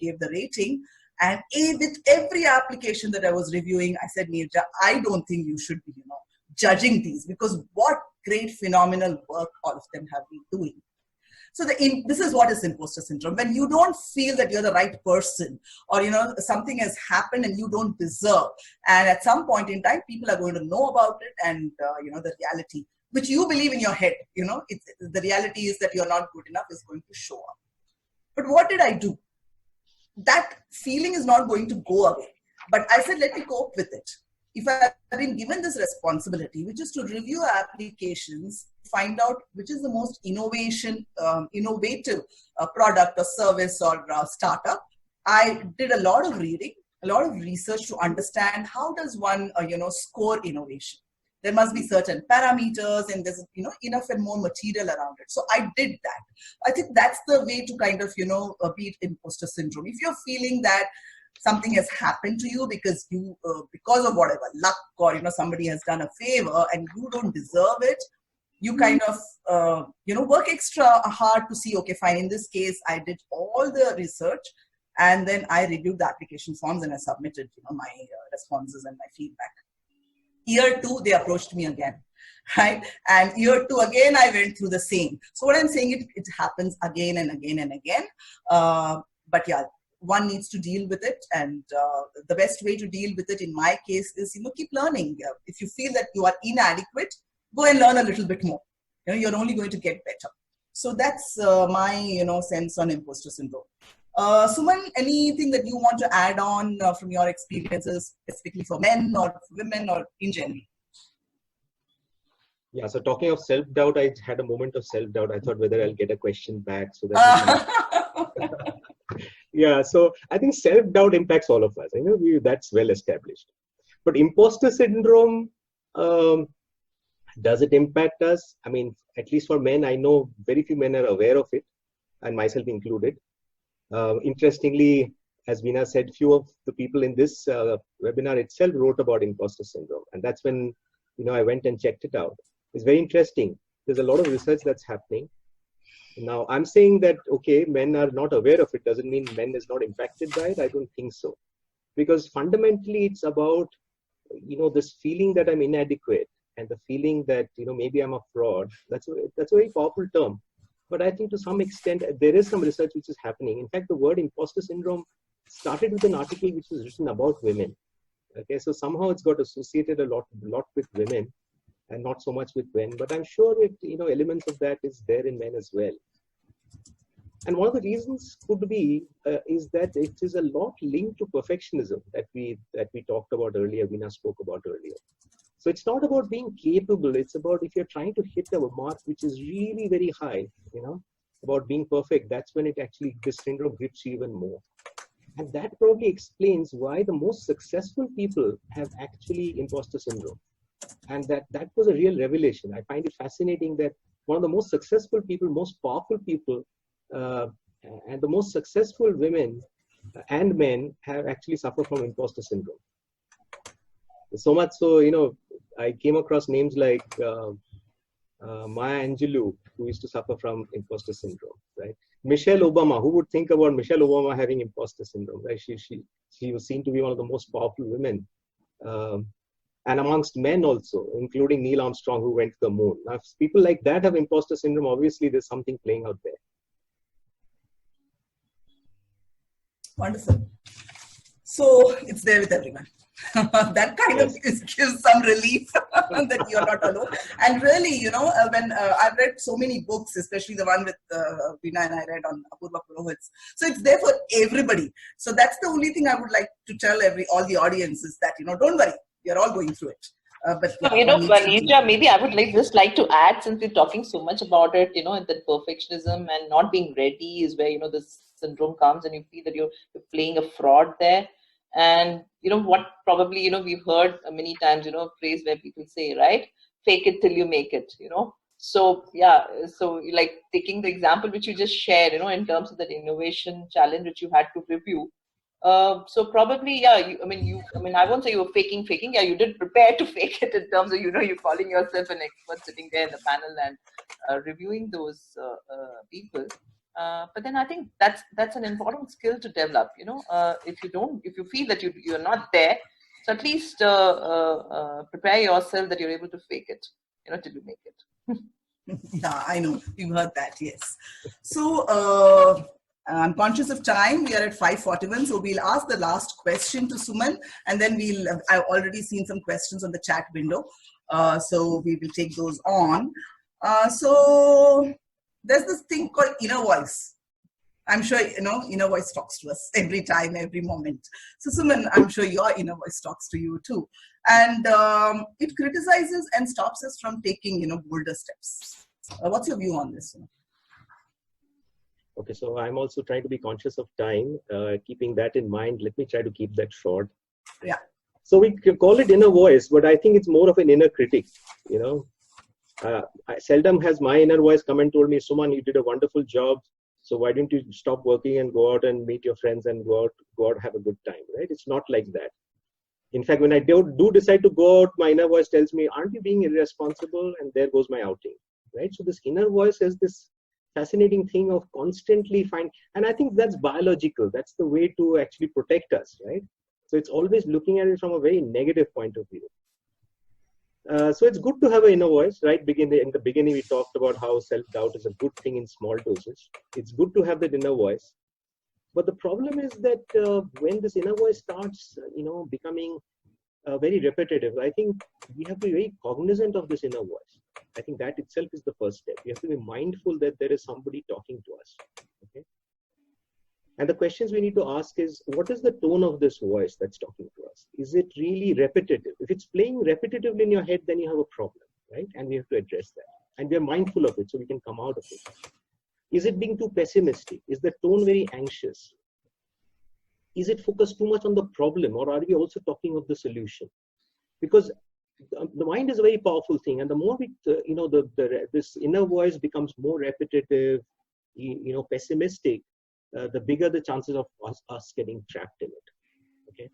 gave the rating. And with every application that I was reviewing, I said, Neeraja, I don't think you should be, judging these, because what great, phenomenal work all of them have been doing. So this is what is imposter syndrome. When you don't feel that you're the right person, or, something has happened and you don't deserve. And at some point in time, people are going to know about it, and, the reality, which you believe in your head, the reality is that you're not good enough, is going to show up. But what did I do? That feeling is not going to go away. But I said, let me cope with it. If I have been given this responsibility, which is to review applications, find out which is the most innovative product or service or startup, I did a lot of reading, a lot of research to understand how does one, score innovation. There must be certain parameters, and there's, enough and more material around it. So I did that. I think that's the way to kind of, beat imposter syndrome. If you're feeling that something has happened to you because of whatever, luck, or, somebody has done a favor and you don't deserve it, you kind of, work extra hard to see, okay, fine, in this case, I did all the research, and then I reviewed the application forms and I submitted, my responses and my feedback. Year 2, they approached me again, right? And year 2, again, I went through the same. So what I'm saying, it happens again and again and again. But yeah, one needs to deal with it. And the best way to deal with it, in my case, is, keep learning. If you feel that you are inadequate, go and learn a little bit more. You're only going to get better. So that's my, sense on imposter syndrome. Suman, anything that you want to add on from your experiences, specifically for men or for women or in general? Yeah, so talking of self-doubt, I had a moment of self-doubt. I thought whether I'll get a question back. So that yeah, so I think self-doubt impacts all of us. That's well established. But imposter syndrome, does it impact us? I mean, at least for men, I know very few men are aware of it, and myself included. Interestingly, as Veena said, few of the people in this webinar itself wrote about imposter syndrome. And that's when, I went and checked it out. It's very interesting. There's a lot of research that's happening. Now, I'm saying that, okay, men are not aware of it. Doesn't mean men is not impacted by it. I don't think so. Because fundamentally, it's about, this feeling that I'm inadequate, and the feeling that, maybe I'm a fraud. That's a very powerful term. But I think to some extent, there is some research which is happening. In fact, the word imposter syndrome started with an article which was written about women. Okay, so somehow it's got associated a lot with women and not so much with men. But I'm sure elements of that is there in men as well. And one of the reasons could be is that it is a lot linked to perfectionism that we talked about earlier, Veena spoke about earlier. So it's not about being capable. It's about if you're trying to hit a mark which is really very high, about being perfect, that's when this syndrome grips you even more. And that probably explains why the most successful people have actually imposter syndrome. And that was a real revelation. I find it fascinating that one of the most successful people, most powerful people, and the most successful women and men have actually suffered from imposter syndrome. So much so, I came across names like Maya Angelou, who used to suffer from imposter syndrome, right? Michelle Obama, who would think about Michelle Obama having imposter syndrome, right? She was seen to be one of the most powerful women. And amongst men also, including Neil Armstrong, who went to the moon. Now, if people like that have imposter syndrome, obviously there's something playing out there. Wonderful. So it's there with everyone. That kind of gives some relief that you're not alone. And really, when I've read so many books, especially the one with Veena and I read on Apurva Purohit's. So it's there for everybody. So that's the only thing I would like to tell all the audience is that, don't worry, you're all going through it. But Neeraja, maybe I would just like to add, since we're talking so much about it, and that perfectionism and not being ready is where, this syndrome comes and you feel that you're playing a fraud there. And, what probably, we've heard many times, a phrase where people say, right, fake it till you make it, So, yeah, so like taking the example which you just shared, in terms of that innovation challenge which you had to review. So probably, yeah, I won't say you were faking. Yeah, you did prepare to fake it in terms of, you're calling yourself an expert sitting there in the panel and reviewing those people. But then I think that's an important skill to develop, if you feel that you're not there, so at least prepare yourself that you're able to fake it, till you make it. Yeah, I know. We've heard that, yes. So, I'm conscious of time. We are at 5:41, so we'll ask the last question to Suman, and then I've already seen some questions on the chat window, so we will take those on. So there's this thing called inner voice. I'm sure, inner voice talks to us every time, every moment. So Suman, I'm sure your inner voice talks to you too. And it criticizes and stops us from taking, bolder steps. What's your view on this? Okay, so I'm also trying to be conscious of time. Keeping that in mind, let me try to keep that short. Yeah. So we can call it inner voice, but I think it's more of an inner critic, Seldom has my inner voice come and told me, Suman, you did a wonderful job. So why don't you stop working and go out and meet your friends and go out, have a good time, right? It's not like that. In fact, when I do decide to go out, my inner voice tells me, aren't you being irresponsible? And there goes my outing, right? So this inner voice has this fascinating thing of constantly and I think that's biological. That's the way to actually protect us, right? So it's always looking at it from a very negative point of view. So it's good to have an inner voice, right? In the beginning, we talked about how self-doubt is a good thing in small doses. It's good to have that inner voice. But the problem is that when this inner voice starts, becoming very repetitive, I think we have to be very cognizant of this inner voice. I think that itself is the first step. We have to be mindful that there is somebody talking to us. Okay. And the questions we need to ask is, what is the tone of this voice that's talking to us? Is it really repetitive? If it's playing repetitively in your head, then you have a problem, right? And we have to address that. And we are mindful of it so we can come out of it. Is it being too pessimistic? Is the tone very anxious? Is it focused too much on the problem, or are we also talking of the solution? Because the mind is a very powerful thing, and the more this inner voice becomes more repetitive, pessimistic, the bigger the chances of us getting trapped in it. Okay.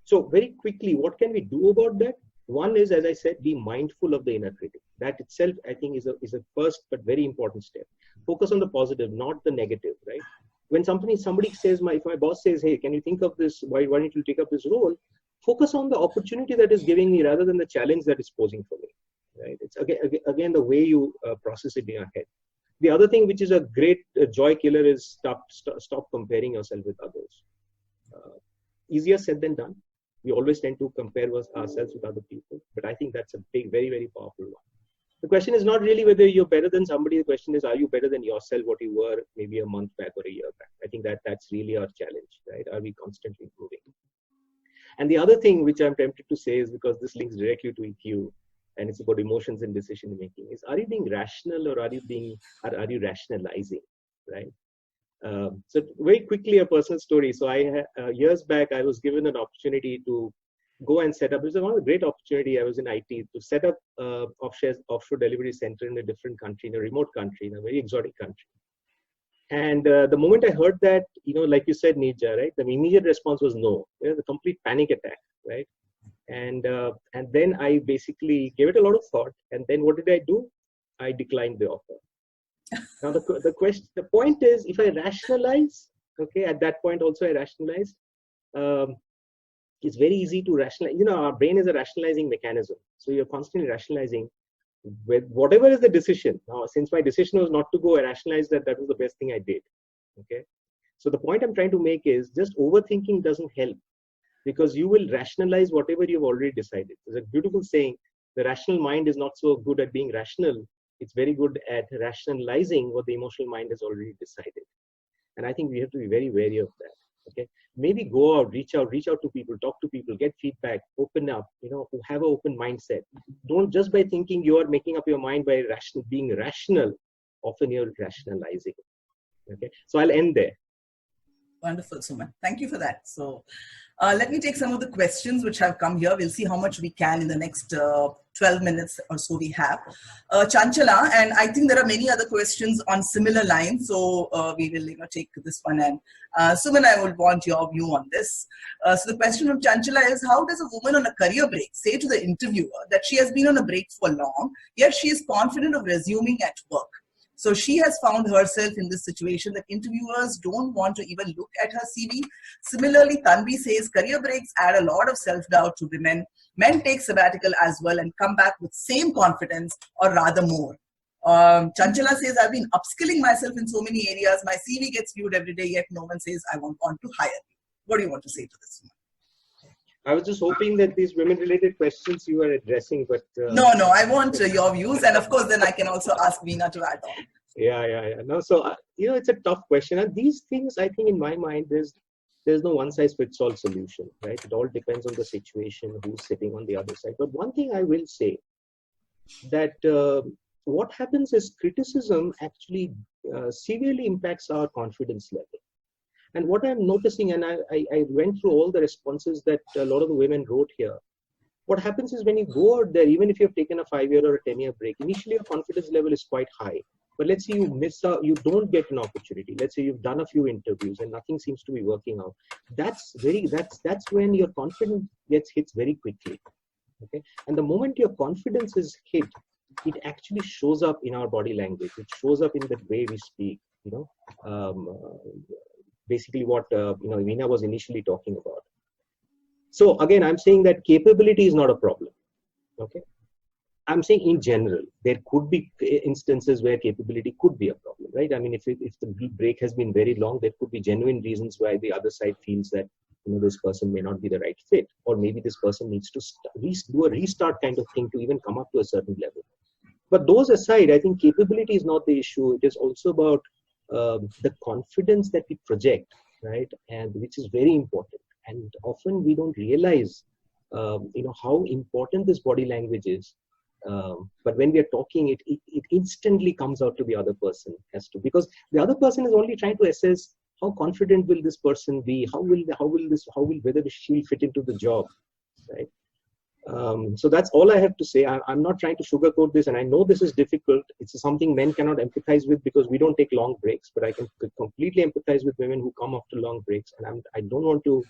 So very quickly, what can we do about that? One is, as I said, be mindful of the inner critic. That itself, I think, is a first but very important step. Focus on the positive, not the negative, right? When somebody says, if my boss says, hey, can you think of this? Why don't you take up this role? Focus on the opportunity that is giving me rather than the challenge that is posing for me, right? It's again the way you process it in your head. The other thing, which is a great joy killer, is stop comparing yourself with others. Easier said than done. We always tend to compare ourselves with other people, but I think that's a big, very, very powerful one. The question is not really whether you're better than somebody. The question is, are you better than yourself, what you were maybe a month back or a year back? I think that's really our challenge, right? Are we constantly improving? And the other thing which I'm tempted to say is, because this links directly to EQ, and it's about emotions and decision making, is, are you being rational, or are you rationalizing, right? So very quickly, a personal story. So years back, I was given an opportunity to go and set up. It was one of the great opportunity. I was in IT to set up offshore delivery center in a different country, in a remote country, in a very exotic country. And the moment I heard that, like you said, Neeraja, right? The immediate response was no. The complete panic attack, right? And then I basically gave it a lot of thought. And then what did I do? I declined the offer. Now the point is, if I rationalize, okay, at that point also I rationalized. It's very easy to rationalize. Our brain is a rationalizing mechanism. So you're constantly rationalizing with whatever is the decision. Now, since my decision was not to go, I rationalized that was the best thing I did. Okay. So the point I'm trying to make is, just overthinking doesn't help, because you will rationalize whatever you've already decided. There's a beautiful saying, the rational mind is not so good at being rational. It's very good at rationalizing what the emotional mind has already decided. And I think we have to be very wary of that. Okay, maybe go out, reach out to people, talk to people, get feedback, open up, have an open mindset. Don't just by thinking you are making up your mind by being rational, often you're rationalizing. Okay, so I'll end there. Wonderful, Suman. Thank you for that. So let me take some of the questions which have come here. We'll see how much we can in the next 12 minutes or so we have. Chanchala, and I think there are many other questions on similar lines. So we will take this one. And Suman, I would want your view on this. So the question from Chanchala is, how does a woman on a career break say to the interviewer that she has been on a break for long, yet she is confident of resuming at work? So she has found herself in this situation that interviewers don't want to even look at her CV. Similarly, Tanvi says career breaks add a lot of self-doubt to women. Men take sabbatical as well and come back with same confidence, or rather more. Chanchala says, I've been upskilling myself in so many areas. My CV gets viewed every day, yet no one says I want to hire me. What do you want to say to this? I was just hoping that these women-related questions you were addressing, but... No, I want your views. And of course, then I can also ask Veena to add on. Yeah. No, so, it's a tough question. And these things, I think in my mind, there's no one-size-fits-all solution, right? It all depends on the situation, who's sitting on the other side. But one thing I will say, that what happens is criticism actually severely impacts our confidence level. And what I'm noticing, and I went through all the responses that a lot of the women wrote here, what happens is when you go out there, even if you've taken a 5-year or a 10-year break, initially your confidence level is quite high. But let's say you miss out, you don't get an opportunity. Let's say you've done a few interviews and nothing seems to be working out. That's when your confidence hits very quickly. Okay, and the moment your confidence is hit, it actually shows up in our body language. It shows up in the way we speak. Basically what Veena was initially talking about. So again, I'm saying that capability is not a problem. Okay, I'm saying in general, there could be instances where capability could be a problem, right? I mean, if the break has been very long, there could be genuine reasons why the other side feels that this person may not be the right fit, or maybe this person needs to do a restart kind of thing to even come up to a certain level. But those aside, I think capability is not the issue. It is also about the confidence that we project, right? And which is very important. And often we don't realize, how important this body language is. But when we are talking, it instantly comes out to the other person, because the other person is only trying to assess how confident will this person be, whether she'll fit into the job, right? So that's all I have to say. I'm not trying to sugarcoat this, and I know this is difficult. It's something men cannot empathize with because we don't take long breaks, but I can completely empathize with women who come after long breaks, and I don't want to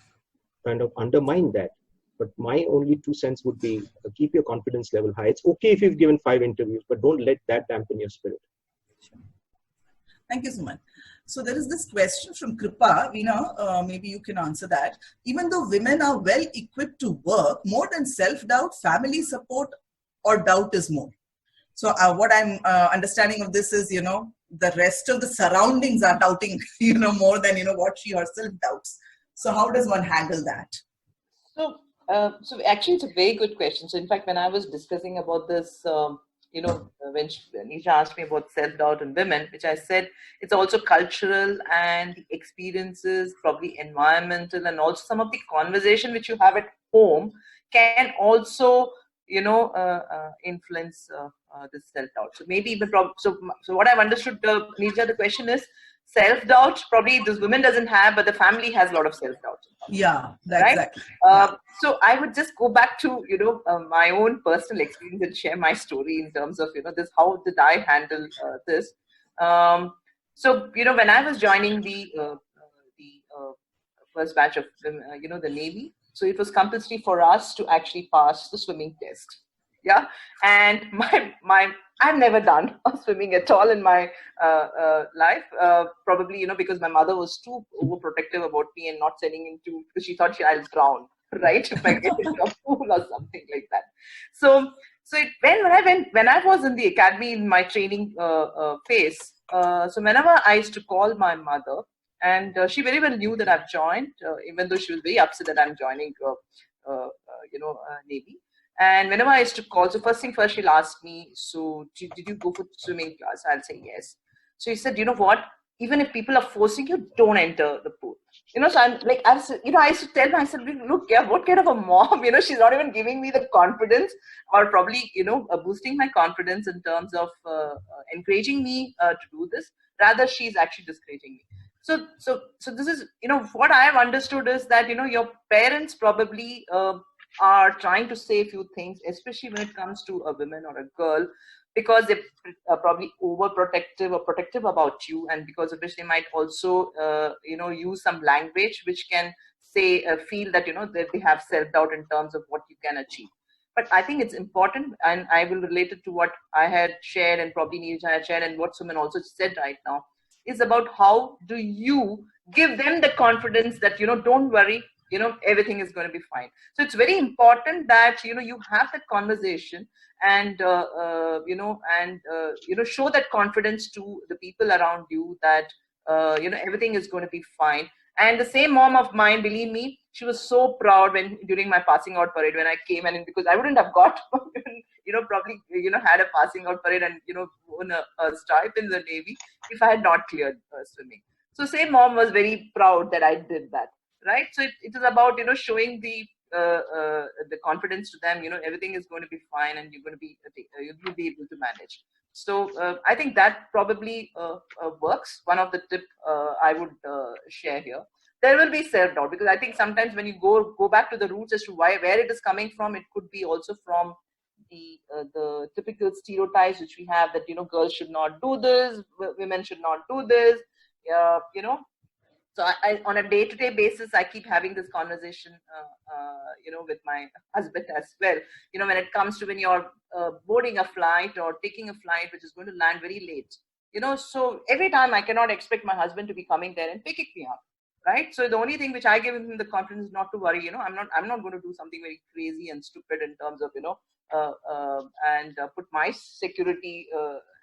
kind of undermine that. But my only 2 cents would be keep your confidence level high. It's okay if you've given 5 interviews, but don't let that dampen your spirit. Thank you, Suman. So there is this question from Kripa. Veena, maybe you can answer that. Even though women are well equipped to work, more than self-doubt, family support or doubt is more. So what I'm understanding of this is, the rest of the surroundings are doubting, more than, what she herself doubts. So how does one handle that? So actually, it's a very good question. So in fact, when I was discussing about this when Neeraja asked me about self-doubt in women, which I said it's also cultural and the experiences, probably environmental, and also some of the conversation which you have at home can also, influence this self-doubt. So maybe even so what I've understood, Neeraja, the question is self-doubt. Probably this woman doesn't have, but the family has a lot of self-doubt. Yeah, right? Exactly. So I would just go back to my own personal experience and share my story in terms of this. How did I handle this? So when I was joining the first batch of the Navy, so it was compulsory for us to actually pass the swimming test. Yeah, and I've never done swimming at all in my life. Probably because my mother was too overprotective about me and not sending into, because she thought I'll drown, right, if I get into a pool or something like that. So when I was in the academy in my training phase, so whenever I used to call my mother, and she very well knew that I've joined, even though she was very upset that I'm joining, Navy. And whenever I used to call, so first thing first, she'll ask me, so did you go for swimming class? I'll say yes. So he said, you know what? Even if people are forcing you, don't enter the pool. So I'm like, I used to tell myself, look, yeah, what kind of a mom? She's not even giving me the confidence, or probably, boosting my confidence in terms of encouraging me to do this. Rather, she's actually discouraging me. So this is, what I have understood is that, your parents probably are trying to say a few things, especially when it comes to a woman or a girl, because they are probably overprotective or protective about you, and because of which they might also, use some language which can say, feel that, that they have self-doubt in terms of what you can achieve. But I think it's important, and I will relate it to what I had shared, and probably Neeraja had shared, and what Suman also said right now, is about how do you give them the confidence that, don't worry, everything is going to be fine. So it's very important that, you have that conversation and, show that confidence to the people around you that, everything is going to be fine. And the same mom of mine, believe me, she was so proud during my passing out parade when I came, and because I wouldn't have got, probably, had a passing out parade and, won a stripe in the Navy if I had not cleared swimming. So same mom was very proud that I did that. Right, so it is about showing the confidence to them. Everything is going to be fine, and you'll be able to manage. So I think that probably works. One of the tip I would share here. There will be self-doubt, because I think sometimes when you go back to the roots as to where it is coming from, it could be also from the typical stereotypes which we have, that girls should not do this, women should not do this, So I on a day-to-day basis, I keep having this conversation, with my husband as well. When it comes to when you're boarding a flight or taking a flight which is going to land very late, so every time I cannot expect my husband to be coming there and picking me up, right? So the only thing which I give him the confidence is not to worry. I'm not going to do something very crazy and stupid in terms of and put my security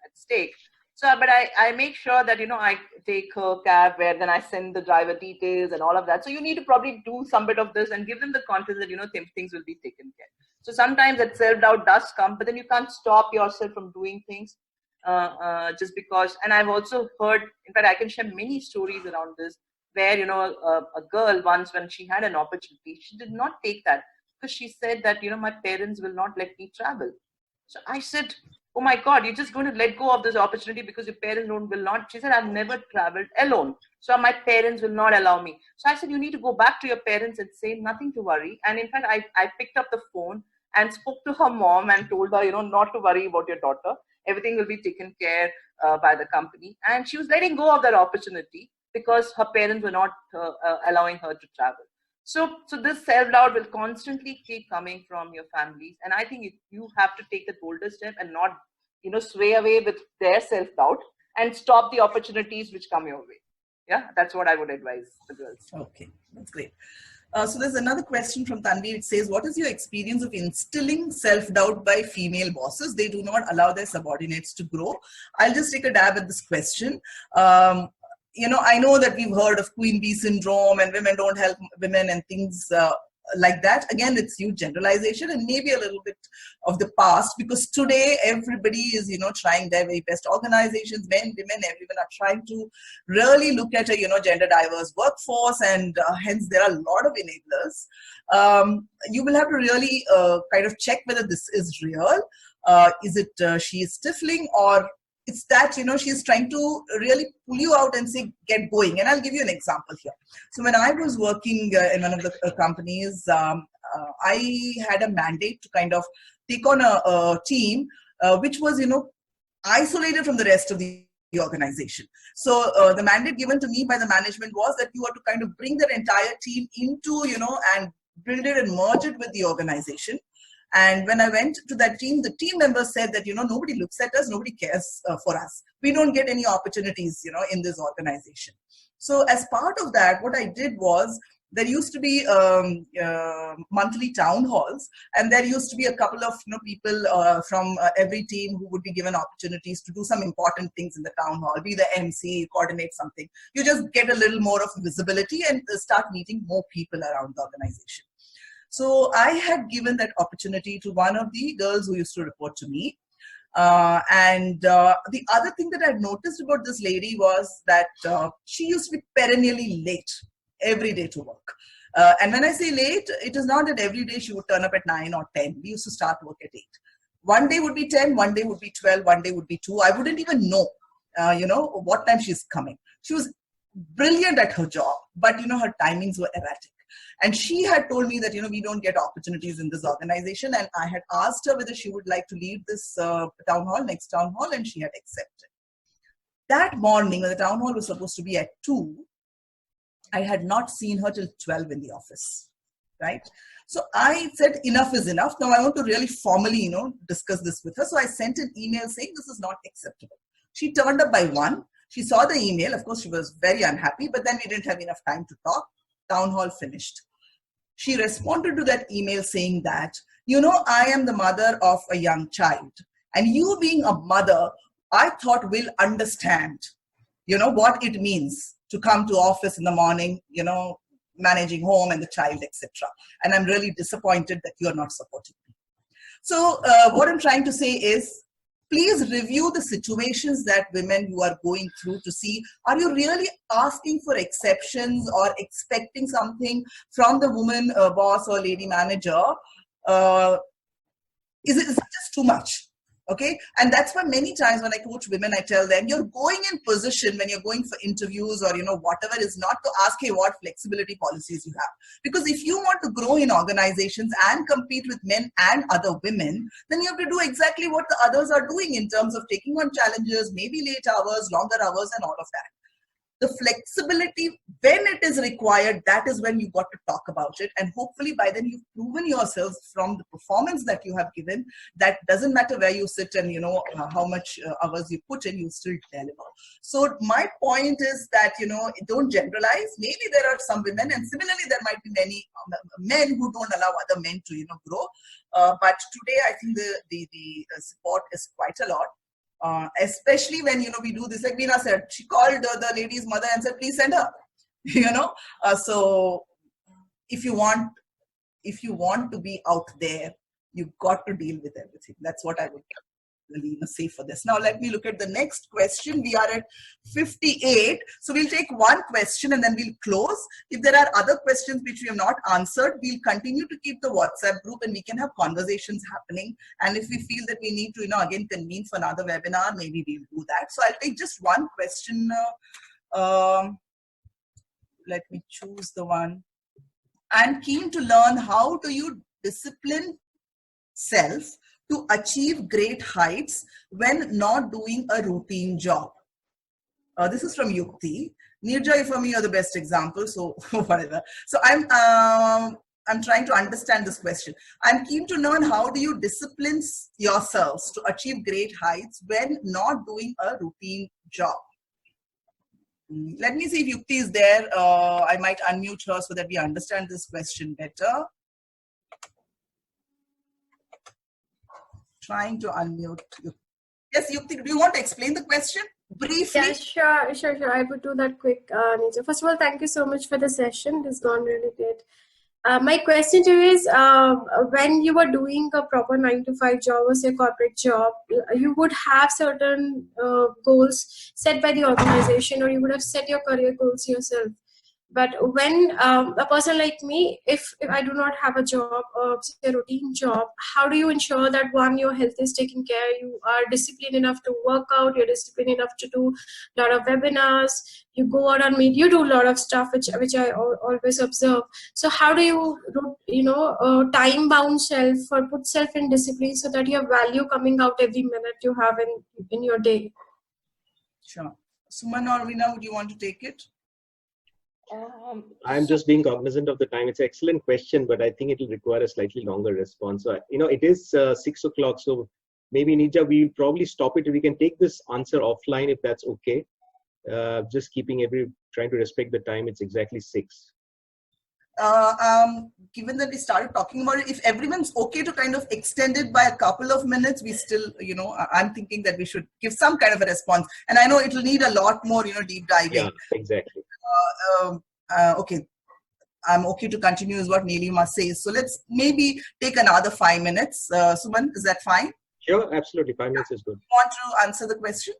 at stake. So, but I make sure that, I take a cab where then I send the driver details and all of that. So you need to probably do some bit of this and give them the confidence that, things will be taken care. So sometimes that self-doubt does come, but then you can't stop yourself from doing things just because. And I've also heard, in fact, I can share many stories around this, where, a girl once, when she had an opportunity, she did not take that because she said that, my parents will not let me travel. So I said, oh my God, you're just going to let go of this opportunity because your parents will not. She said, I've never traveled alone, so my parents will not allow me. So I said, you need to go back to your parents and say nothing to worry. And in fact, I picked up the phone and spoke to her mom and told her, not to worry about your daughter. Everything will be taken care by the company. And she was letting go of that opportunity because her parents were not allowing her to travel. So this self-doubt will constantly keep coming from your families. And I think you have to take the bolder step and not, sway away with their self-doubt and stop the opportunities which come your way. Yeah, that's what I would advise the girls. Okay, that's great. So there's another question from Tanvi. It says, what is your experience of instilling self-doubt by female bosses? They do not allow their subordinates to grow. I'll just take a dab at this question. I know that we've heard of Queen Bee syndrome and women don't help women and things like that. Again, it's huge generalization and maybe a little bit of the past, because today everybody is, trying their very best. Organizations, men, women, everyone are trying to really look at a, gender diverse workforce, and hence there are a lot of enablers. You will have to really kind of check whether this is real. Is it she is stifling, or it's that, she's trying to really pull you out and say, get going. And I'll give you an example here. So when I was working in one of the companies, I had a mandate to kind of take on a team which was, isolated from the rest of the organization. So the mandate given to me by the management was that you are to kind of bring their entire team into, and build it and merge it with the organization. And when I went to that team, the team members said that, nobody looks at us, nobody cares for us. We don't get any opportunities, in this organization. So as part of that, what I did was, there used to be monthly town halls, and there used to be a couple of people from every team who would be given opportunities to do some important things in the town hall, be the MC, coordinate something. You just get a little more of visibility and start meeting more people around the organization. So I had given that opportunity to one of the girls who used to report to me. And the other thing that I noticed about this lady was that she used to be perennially late every day to work. And when I say late, it is not that every day she would turn up at 9 or 10. We used to start work at 8. One day would be 10, one day would be 12, one day would be 2. I wouldn't even know, what time she's coming. She was brilliant at her job, but, her timings were erratic. And she had told me that, we don't get opportunities in this organization. And I had asked her whether she would like to lead this next town hall, and she had accepted. That morning, when the town hall was supposed to be at 2, I had not seen her till 12 in the office, right? So I said, enough is enough. Now I want to really formally, discuss this with her. So I sent an email saying this is not acceptable. She turned up by 1. She saw the email. Of course, she was very unhappy, but then we didn't have enough time to talk. Town hall finished. She responded to that email saying that, I am the mother of a young child, and you being a mother, I thought will understand, what it means to come to office in the morning, managing home and the child, etc. And I'm really disappointed that you're not supporting me. So what I'm trying to say is, please review the situations that women who are going through to see, are you really asking for exceptions or expecting something from the woman boss or lady manager? Is it just too much? Okay. And that's why many times when I coach women, I tell them, you're going in position when you're going for interviews or, whatever, is not to ask, hey, what flexibility policies you have. Because if you want to grow in organizations and compete with men and other women, then you have to do exactly what the others are doing in terms of taking on challenges, maybe late hours, longer hours, and all of that. The flexibility, when it is required, that is when you got to talk about it. And hopefully by then you've proven yourself from the performance that you have given, that doesn't matter where you sit and, how much hours you put in, you still deliver. So my point is that, don't generalize. Maybe there are some women, and similarly, there might be many men who don't allow other men to, grow. But today, I think the support is quite a lot. Especially when, we do this, like Veena said, she called the lady's mother and said, please send her, so if you want to be out there, you've got to deal with everything. That's what I would really say for this. Now, let me look at the next question. We are at 58. So we'll take one question and then we'll close. If there are other questions which we have not answered, we'll continue to keep the WhatsApp group and we can have conversations happening. And if we feel that we need to, again, convene for another webinar, maybe we'll do that. So I'll take just one question. Let me choose the one. I'm keen to learn, how do you discipline self to achieve great heights when not doing a routine job? This is from Yukti. Neeraja, for me, you're the best example, so whatever. So I'm trying to understand this question. I'm keen to learn, how do you discipline yourselves to achieve great heights when not doing a routine job? Let me see if Yukti is there. I might unmute her so that we understand this question better. Trying to unmute you. Yes, Yukti, do you want to explain the question briefly? Yeah, sure. I would do that quick, Neeraja. First of all, thank you so much for the session. It's gone really great. My question to you is, when you are doing a proper 9 to 5 job or say corporate job, you would have certain goals set by the organization, or you would have set your career goals yourself. But when a person like me, if I do not have a job or say a routine job, how do you ensure that one, your health is taken care, you are disciplined enough to work out, you're disciplined enough to do a lot of webinars, you go out and meet, you do a lot of stuff which I always observe. So how do you time bound self or put self in discipline so that you have value coming out every minute you have in your day? Sure. Suman or Veena, would you want to take it? I'm just being cognizant of the time. It's an excellent question, but I think it will require a slightly longer response. So, it is 6 o'clock. So maybe, Neeraja, we'll probably stop it. We can take this answer offline if that's okay. Just trying to respect the time. It's exactly 6. Given that we started talking about it, if everyone's okay to kind of extend it by a couple of minutes, we still, I'm thinking that we should give some kind of a response. And I know it'll need a lot more, deep diving. Yeah, exactly. Okay. I'm okay to continue is what Neelima says. So let's maybe take another 5 minutes. Suman, is that fine? Sure, absolutely. 5 minutes is good. You want to answer the question?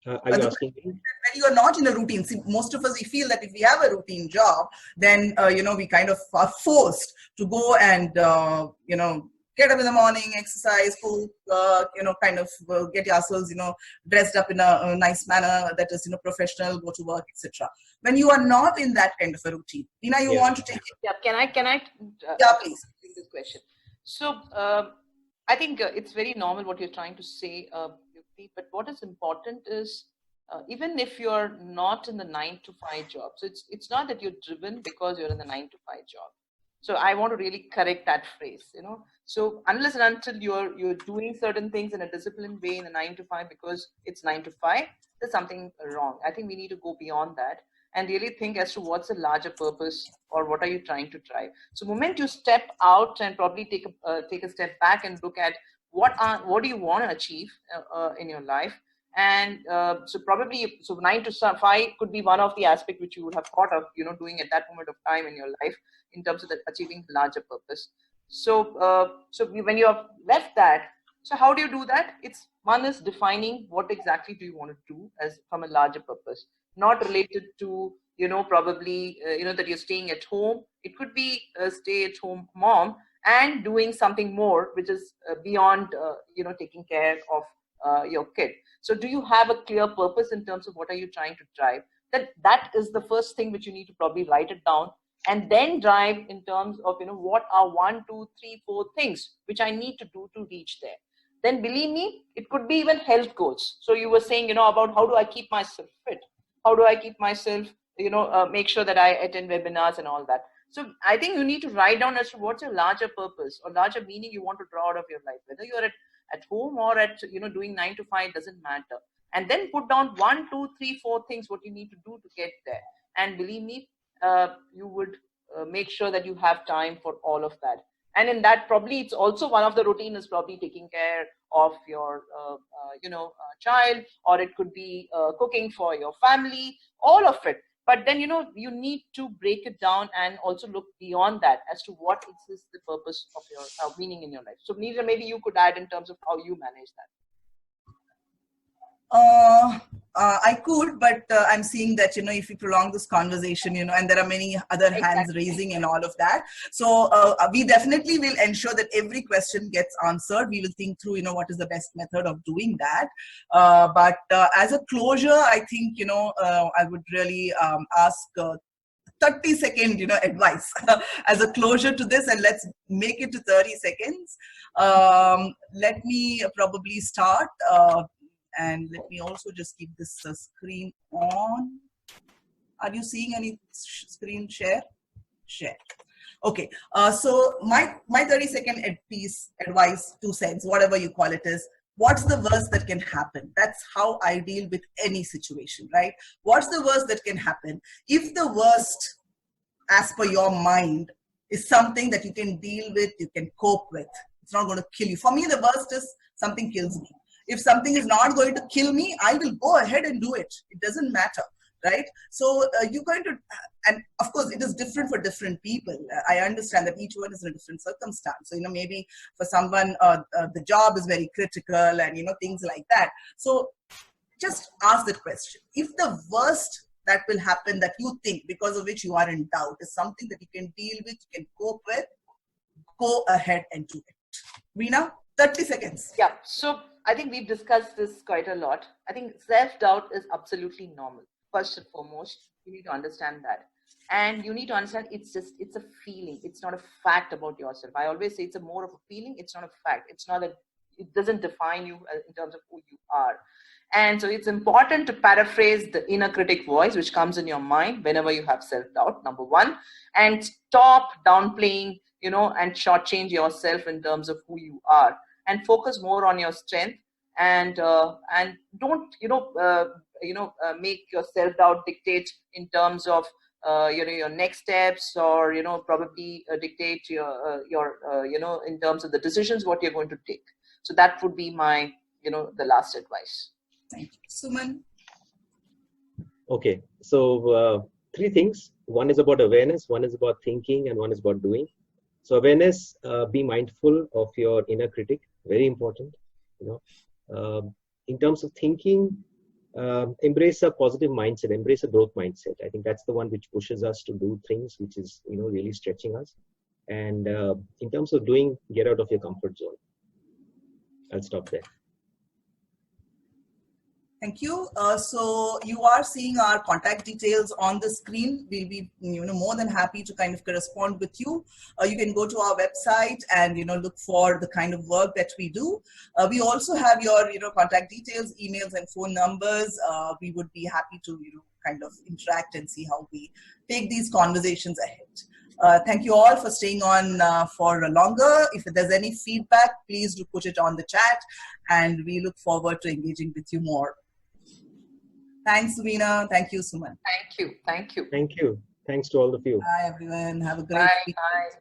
Are you asking me? When you are not in a routine, see, most of us, we feel that if we have a routine job, then, we kind of are forced to go and, get up in the morning, exercise, cook, get yourselves, dressed up in a nice manner that is, professional, go to work, etc. When you are not in that kind of a routine, Veena, you want to take it? Yeah, can I? Yeah, please. Take this question. So I think it's very normal what you're trying to say, but what is important is even if you're not in the 9 to 5 job, so it's not that you're driven because you're in the 9 to 5 job. So I want to really correct that phrase, So unless and until you're doing certain things in a disciplined way in the 9 to 5 because it's 9 to 5, there's something wrong. I think we need to go beyond that and really think as to what's the larger purpose or what are you trying to drive. So the moment you step out and probably take a step back and look at what do you want to achieve in your life. And so 9 to 5 could be one of the aspects which you would have thought of, doing at that moment of time in your life in terms of achieving larger purpose. So when you have left that, so how do you do that? One is defining what exactly do you want to do as from a larger purpose, not related to, probably, that you're staying at home. It could be a stay at home mom and doing something more, which is beyond, taking care of your kid. So do you have a clear purpose in terms of what are you trying to drive? That is the first thing which you need to probably write it down and then drive in terms of, what are 1, 2, 3, 4 things which I need to do to reach there. Then believe me, it could be even health goals. So you were saying, about how do I keep myself fit? How do I keep myself, make sure that I attend webinars and all that. So I think you need to write down as to what's your larger purpose or larger meaning you want to draw out of your life, whether you're at home or at, doing 9 to 5, doesn't matter. And then put down 1, 2, 3, 4 things, what you need to do to get there. And believe me, you would make sure that you have time for all of that. And in that, probably it's also one of the routine is probably taking care of your, child, or it could be cooking for your family, all of it. But then, you need to break it down and also look beyond that as to what is the purpose of your meaning in your life. So Neeraja, maybe you could add in terms of how you manage that. I could, but I'm seeing that, if we prolong this conversation, and there are many other hands raising and all of that. So we definitely will ensure that every question gets answered. We will think through, what is the best method of doing that. But as a closure, I think, I would really ask 30-second, advice as a closure to this, and let's make it to 30 seconds. Let me probably start. And let me also just keep this screen on. Are you seeing any screen share? Share. Okay. So my 30-second piece, advice, 2 cents, whatever you call it is, what's the worst that can happen? That's how I deal with any situation, right? What's the worst that can happen? If the worst, as per your mind, is something that you can deal with, you can cope with, it's not going to kill you. For me, the worst is something kills me. If something is not going to kill me, I will go ahead and do it. It doesn't matter. right? So you're going to, and of course it is different for different people. I understand that each one is in a different circumstance. So, maybe for someone, the job is very critical and, things like that. So just ask that question. If the worst that will happen that you think because of which you are in doubt is something that you can deal with, you can cope with, go ahead and do it. Veena, 30 seconds. Yeah, so I think we've discussed this quite a lot. I think self-doubt is absolutely normal. First and foremost, you need to understand that. And you need to understand it's a feeling. It's not a fact about yourself. I always say it's more of a feeling. It's not a fact. It doesn't define you in terms of who you are. And so it's important to paraphrase the inner critic voice which comes in your mind whenever you have self-doubt, number one, and stop downplaying, and shortchange yourself in terms of who you are, and focus more on your strength, and don't, make your self-doubt dictate in terms of, your next steps, or, probably dictate your in terms of the decisions, what you're going to take. So that would be my, the last advice. Thank you. Suman? Okay, so 3 things. One is about awareness, one is about thinking, and one is about doing. So awareness, be mindful of your inner critic, very important. In terms of thinking, embrace a positive mindset, embrace a growth mindset. I think that's the one which pushes us to do things, which is, really stretching us. And in terms of doing, get out of your comfort zone. I'll stop there. Thank you. So you are seeing our contact details on the screen. We'll be, more than happy to kind of correspond with you. You can go to our website and, look for the kind of work that we do. We also have your, contact details, emails, and phone numbers. We would be happy to, kind of interact and see how we take these conversations ahead. Thank you all for staying on for longer. If there's any feedback, please do put it on the chat, and we look forward to engaging with you more. Thanks, Veena. Thank you, Suman. Thank you. Thank you. Thanks to all of you. Bye, everyone. Have a great Bye. week. Bye.